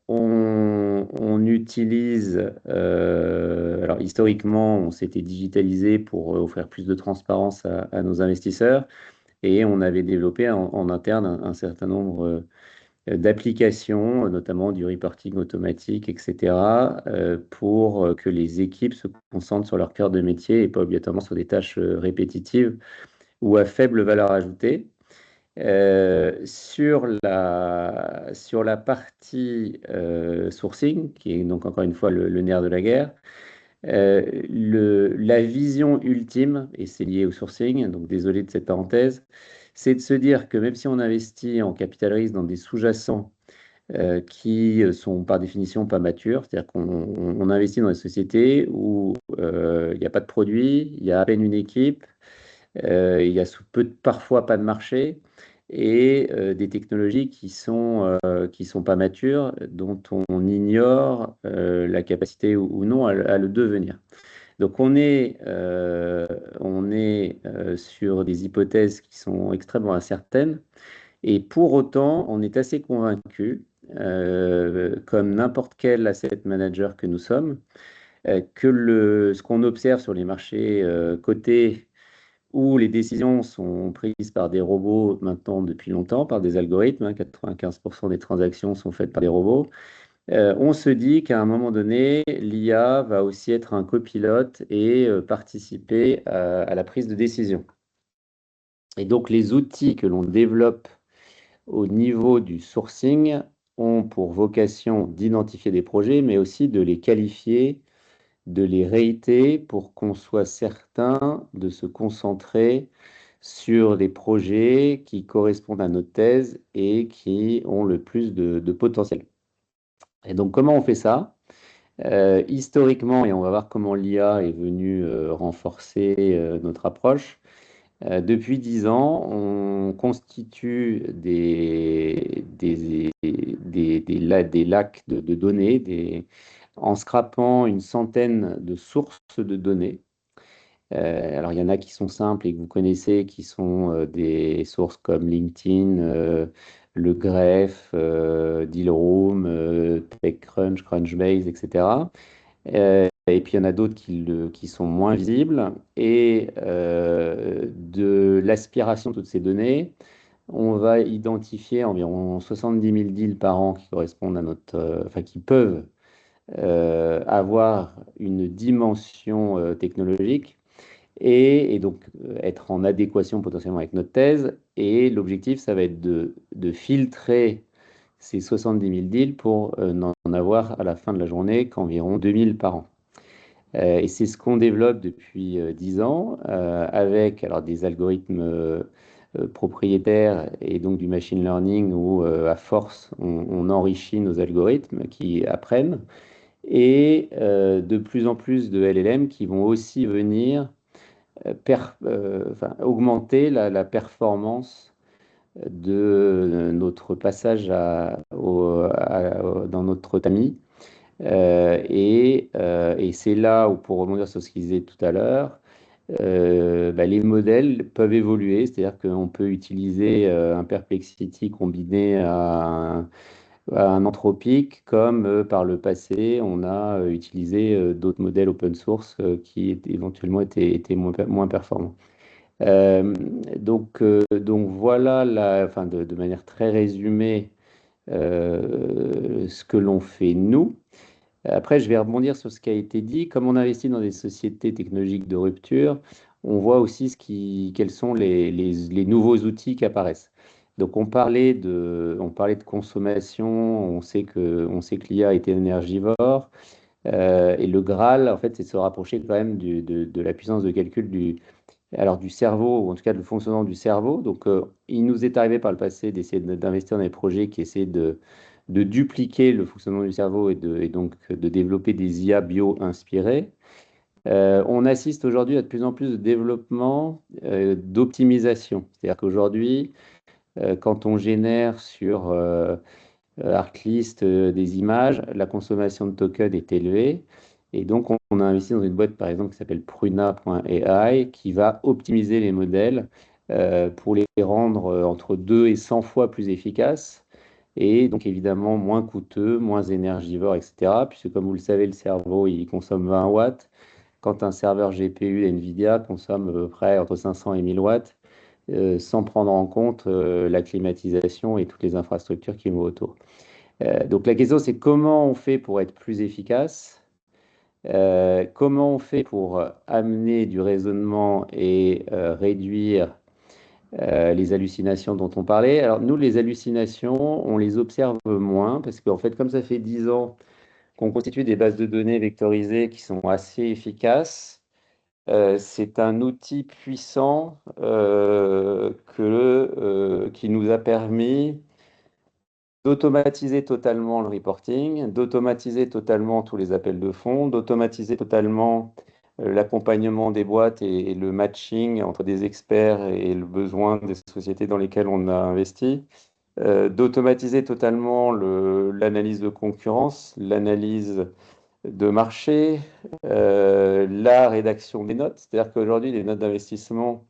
On utilise, alors historiquement, on s'était digitalisé pour offrir plus de transparence à nos investisseurs et on avait développé en interne un certain nombre d'applications, notamment du reporting automatique, etc., pour que les équipes se concentrent sur leur cœur de métier et pas obligatoirement sur des tâches répétitives ou à faible valeur ajoutée. Sur la partie sourcing, qui est donc encore une fois le nerf de la guerre, la vision ultime, et c'est lié au sourcing, donc désolé de cette parenthèse, c'est de se dire que même si on investit en capital risque dans des sous-jacents qui sont par définition pas matures, c'est-à-dire qu'on investit dans des sociétés où il n'y a pas de produit, il y a à peine une équipe, il y a parfois pas de marché et des technologies qui sont pas matures, dont on ignore la capacité ou non à le devenir. Donc on est sur des hypothèses qui sont extrêmement incertaines et pour autant on est assez convaincu, comme n'importe quel asset manager que nous sommes, que ce qu'on observe sur les marchés cotés où les décisions sont prises par des robots maintenant depuis longtemps, par des algorithmes, 95% des transactions sont faites par des robots. On se dit qu'à un moment donné, l'IA va aussi être un copilote et participer à la prise de décision. Et donc, les outils que l'on développe au niveau du sourcing ont pour vocation d'identifier des projets, mais aussi de les qualifier, de les rater pour qu'on soit certain de se concentrer sur des projets qui correspondent à notre thèse et qui ont le plus de potentiel. Et donc, comment on fait ça? Historiquement, et on va voir comment l'IA est venue renforcer notre approche, depuis 10 ans, on constitue des lacs de données en scrapant une centaine de sources de données. Alors, il y en a qui sont simples et que vous connaissez, qui sont des sources comme LinkedIn, le Greph, Dealroom, TechCrunch, Crunchbase, etc. Et puis, il y en a d'autres qui sont moins visibles. Et de l'aspiration de toutes ces données, on va identifier environ 70 000 deals par an qui correspondent à enfin, qui peuvent avoir une dimension technologique et donc être en adéquation potentiellement avec notre thèse. Et l'objectif, ça va être de filtrer ces 70 000 deals pour n'en avoir à la fin de la journée qu'environ 2000 par an. Et c'est ce qu'on développe depuis 10 ans avec alors, des algorithmes propriétaires et donc du machine learning où à force on enrichit nos algorithmes qui apprennent et de plus en plus de LLM qui vont aussi venir augmenter la performance de notre passage dans notre tamis. Et c'est là où, pour rebondir sur ce qu'ils disaient tout à l'heure, les modèles peuvent évoluer, c'est-à-dire qu'on peut utiliser un Perplexity combiné à un Anthropic, comme par le passé, on a utilisé d'autres modèles open source qui éventuellement étaient moins performants. Donc voilà, de manière très résumée, ce que l'on fait nous. Après, je vais rebondir sur ce qui a été dit. Comme on investit dans des sociétés technologiques de rupture, on voit aussi quels sont les nouveaux outils qui apparaissent. Donc, on parlait de consommation, on sait que l'IA est énergivore, et le Graal, en fait, c'est de se rapprocher quand même de la puissance de calcul du cerveau, ou en tout cas du fonctionnement du cerveau. Donc, il nous est arrivé par le passé d'essayer d'investir dans des projets qui essaient de dupliquer le fonctionnement du cerveau et donc de développer des IA bio-inspirées. On assiste aujourd'hui à de plus en plus de développement d'optimisation. C'est-à-dire qu'aujourd'hui, quand on génère sur Artlist des images, la consommation de tokens est élevée. Et donc, on a investi dans une boîte, par exemple, qui s'appelle Pruna.ai, qui va optimiser les modèles pour les rendre entre 2 et 100 fois plus efficaces. Et donc, évidemment, moins coûteux, moins énergivore, etc. Puisque, comme vous le savez, le cerveau, il consomme 20 watts. Quand un serveur GPU NVIDIA consomme à peu près entre 500 et 1000 watts, sans prendre en compte la climatisation et toutes les infrastructures qui vont autour. Donc, la question, c'est comment on fait pour être plus efficace? Comment on fait pour amener du raisonnement et réduire les hallucinations dont on parlait? Alors, nous, les hallucinations, on les observe moins parce qu'en fait, comme ça fait 10 ans qu'on constitue des bases de données vectorisées qui sont assez efficaces, c'est un outil puissant qui nous a permis d'automatiser totalement le reporting, d'automatiser totalement tous les appels de fonds, d'automatiser totalement l'accompagnement des boîtes et le matching entre des experts et le besoin des sociétés dans lesquelles on a investi, d'automatiser totalement l'analyse de concurrence, l'analyse de marché, la rédaction des notes. C'est-à-dire qu'aujourd'hui, les notes d'investissement,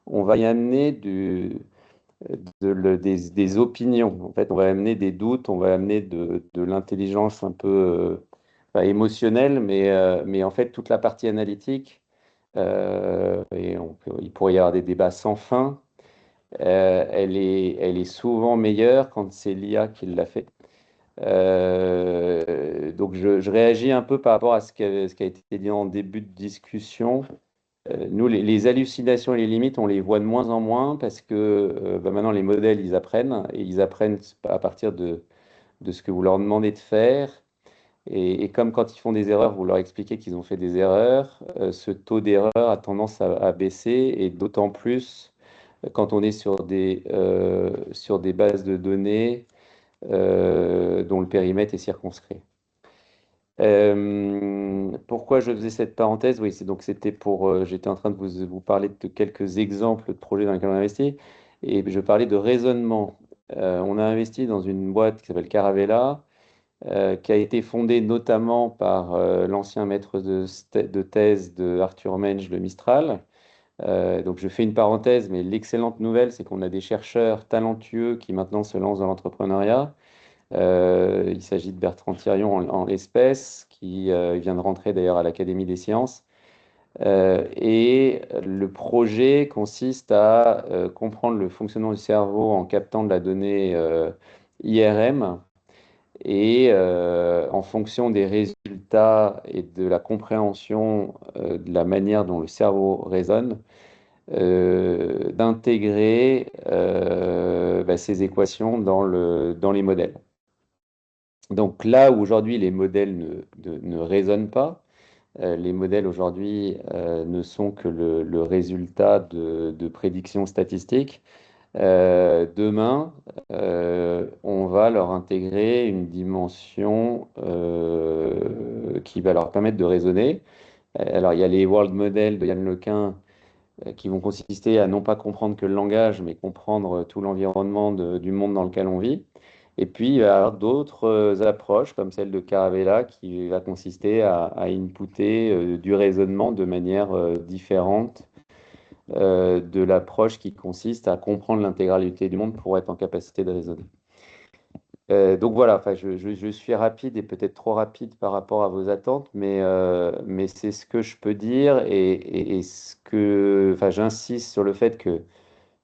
on va y amener des opinions. En fait, on va amener des doutes, on va amener de l'intelligence un peu émotionnelle, mais en fait, toute la partie analytique et il pourrait y avoir des débats sans fin. Elle est souvent meilleure quand c'est l'IA qui l'a fait. Donc je réagis un peu par rapport à ce qui a été dit en début de discussion. Nous, les hallucinations et les limites, on les voit de moins en moins parce que maintenant les modèles, ils apprennent et ils apprennent à partir de ce que vous leur demandez de faire. Et comme quand ils font des erreurs, vous leur expliquez qu'ils ont fait des erreurs, ce taux d'erreur a tendance à baisser, et d'autant plus quand on est sur des bases de données dont le périmètre est circonscrit. Pourquoi je faisais cette parenthèse? Oui, c'était pour. J'étais en train de vous parler de quelques exemples de projets dans lesquels on a investi, et je parlais de raisonnement. On a investi dans une boîte qui s'appelle Caravella, qui a été fondée notamment par l'ancien maître de thèse de Arthur Menge de Mistral. Donc je fais une parenthèse, mais l'excellente nouvelle, c'est qu'on a des chercheurs talentueux qui maintenant se lancent dans l'entrepreneuriat. Il s'agit de Bertrand Thirion en l'espèce, qui vient de rentrer d'ailleurs à l'Académie des sciences. Et le projet consiste à comprendre le fonctionnement du cerveau en captant de la donnée IRM, et en fonction des résultats et de la compréhension de la manière dont le cerveau raisonne, d'intégrer ces équations dans les modèles. Donc là où aujourd'hui les modèles ne raisonnent pas, les modèles aujourd'hui ne sont que le résultat de prédictions statistiques. Demain, on va leur intégrer une dimension qui va leur permettre de raisonner. Alors, il y a les world models de Yann Lequin qui vont consister à non pas comprendre que le langage, mais comprendre tout l'environnement du monde dans lequel on vit. Et puis, il va y avoir d'autres approches, comme celle de Caravella, qui va consister à inputer du raisonnement de manière différente de l'approche qui consiste à comprendre l'intégralité du monde pour être en capacité de raisonner. Donc voilà, je suis rapide et peut-être trop rapide par rapport à vos attentes, mais c'est ce que je peux dire, et j'insiste sur le fait que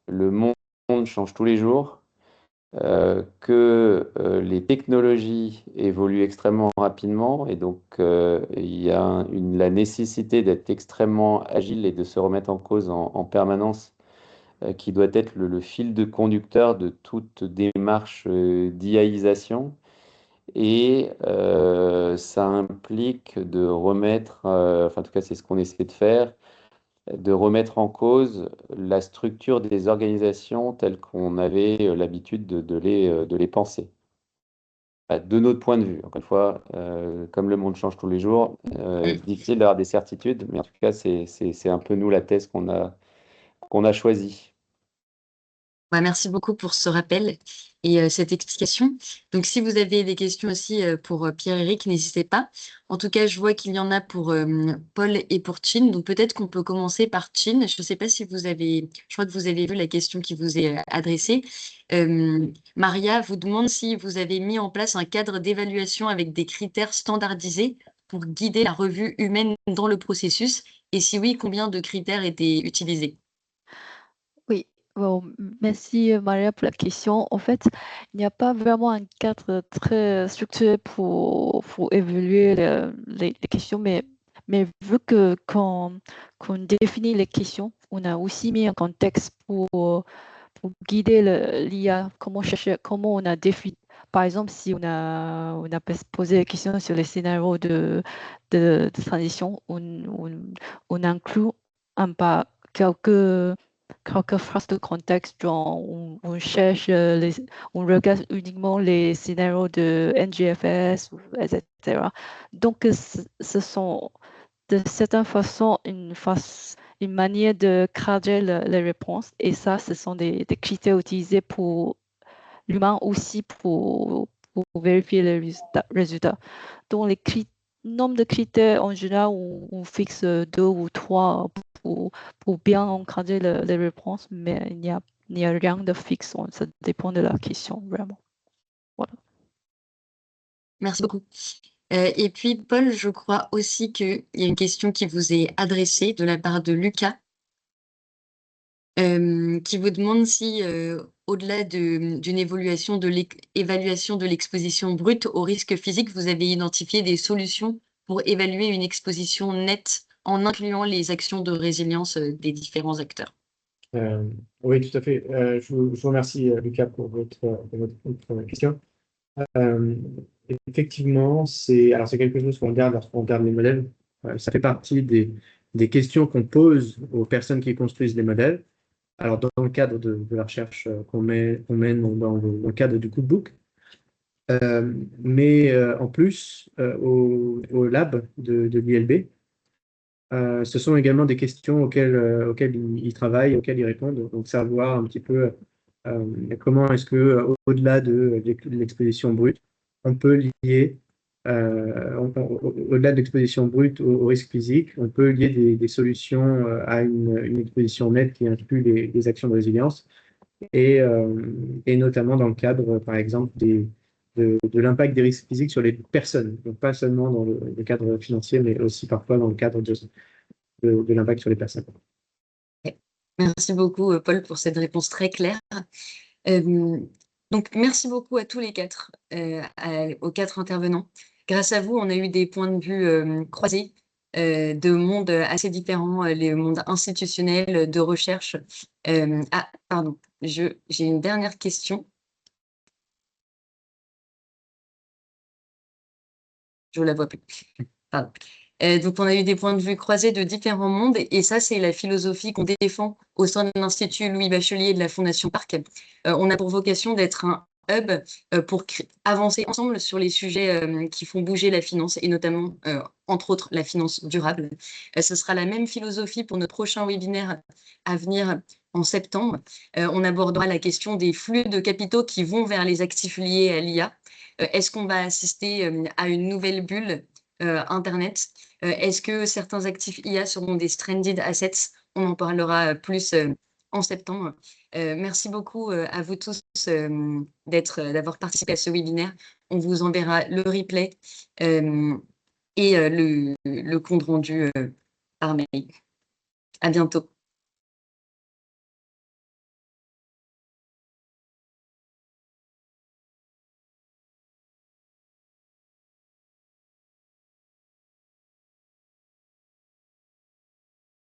le monde change tous les jours, que les technologies évoluent extrêmement rapidement, et donc il y a la nécessité d'être extrêmement agile et de se remettre en cause en permanence, qui doit être le fil de conducteur de toute démarche d'IAisation. Et ça implique de remettre, en tout cas c'est ce qu'on essaie de faire, de remettre en cause la structure des organisations telles qu'on avait l'habitude de les penser. De notre point de vue, encore une fois, comme le monde change tous les jours, difficile d'avoir des certitudes, mais en tout cas c'est un peu nous la thèse qu'on a choisie. Ouais, merci beaucoup pour ce rappel et cette explication. Donc, si vous avez des questions aussi pour Pierre-Éric, n'hésitez pas. En tout cas, je vois qu'il y en a pour Paul et pour Chin. Donc, peut-être qu'on peut commencer par Chin. Je ne sais pas si je crois que vous avez vu la question qui vous est adressée. Maria vous demande si vous avez mis en place un cadre d'évaluation avec des critères standardisés pour guider la revue humaine dans le processus. Et si oui, combien de critères étaient utilisés? Oui, bon, merci Maria pour la question. En fait, il n'y a pas vraiment un cadre très structuré pour évaluer les questions, mais vu que qu'on définit les questions, on a aussi mis un contexte pour guider l'IA, comment on a défini. Par exemple, si on a posé des questions sur les scénarios de transition, on inclut quelques phrases de contexte, genre on cherche, on regarde uniquement les scénarios de NGFS, etc. Donc, ce sont de certaine façon une manière de cadrer les réponses, et ça, ce sont des critères utilisés pour l'humain aussi pour vérifier les résultats. Donc, nombre de critères, en général, on fixe 2 ou 3 pour bien encadrer les réponses, mais il n'y a rien de fixe. Ça dépend de la question, vraiment. Voilà. Merci beaucoup. Et puis, Paul, je crois aussi qu'il y a une question qui vous est adressée de la part de Lucas, qui vous demande si, au-delà d'une évaluation de l'exposition brute au risque physique, vous avez identifié des solutions pour évaluer une exposition nette en incluant les actions de résilience des différents acteurs. Oui, tout à fait. Je vous remercie, Lucas, pour votre question. Effectivement, c'est quelque chose qu'on regarde lorsqu'on regarde les modèles. Ça fait partie des questions qu'on pose aux personnes qui construisent les modèles. Alors, dans le cadre de la recherche qu'on mène dans le cadre du cookbook, mais en plus, au lab de l'ILB, ce sont également des questions auxquelles ils travaillent, auxquelles ils répondent. Donc, savoir un petit peu comment est-ce que, au-delà de l'exposition brute, on peut lier, au-delà de l'exposition brute au risque physique, on peut lier des solutions à une exposition nette qui inclut les actions de résilience, et notamment dans le cadre, par exemple, de l'impact des risques physiques sur les personnes. Donc, pas seulement dans le cadre financier, mais aussi parfois dans le cadre de l'impact sur les personnes. Merci beaucoup, Paul, pour cette réponse très claire. Donc, merci beaucoup à tous les quatre, aux 4 intervenants. Grâce à vous, on a eu des points de vue croisés de mondes assez différents, les mondes institutionnels, de recherche. Pardon, j'ai une dernière question. Je ne la vois plus. Pardon. Donc, on a eu des points de vue croisés de différents mondes, et ça, c'est la philosophie qu'on défend au sein de l'Institut Louis Bachelier et de la Fondation Parc. On a pour vocation d'être un hub pour avancer ensemble sur les sujets qui font bouger la finance, et notamment, entre autres, la finance durable. Ce sera la même philosophie pour notre prochain webinaire à venir en septembre. On abordera la question des flux de capitaux qui vont vers les actifs liés à l'IA. Est-ce qu'on va assister à une nouvelle bulle Internet? Est-ce que certains actifs IA seront des stranded assets? On en parlera plus en septembre. Merci beaucoup à vous tous d'avoir participé à ce webinaire. On vous enverra le replay et le compte rendu par mail. À bientôt.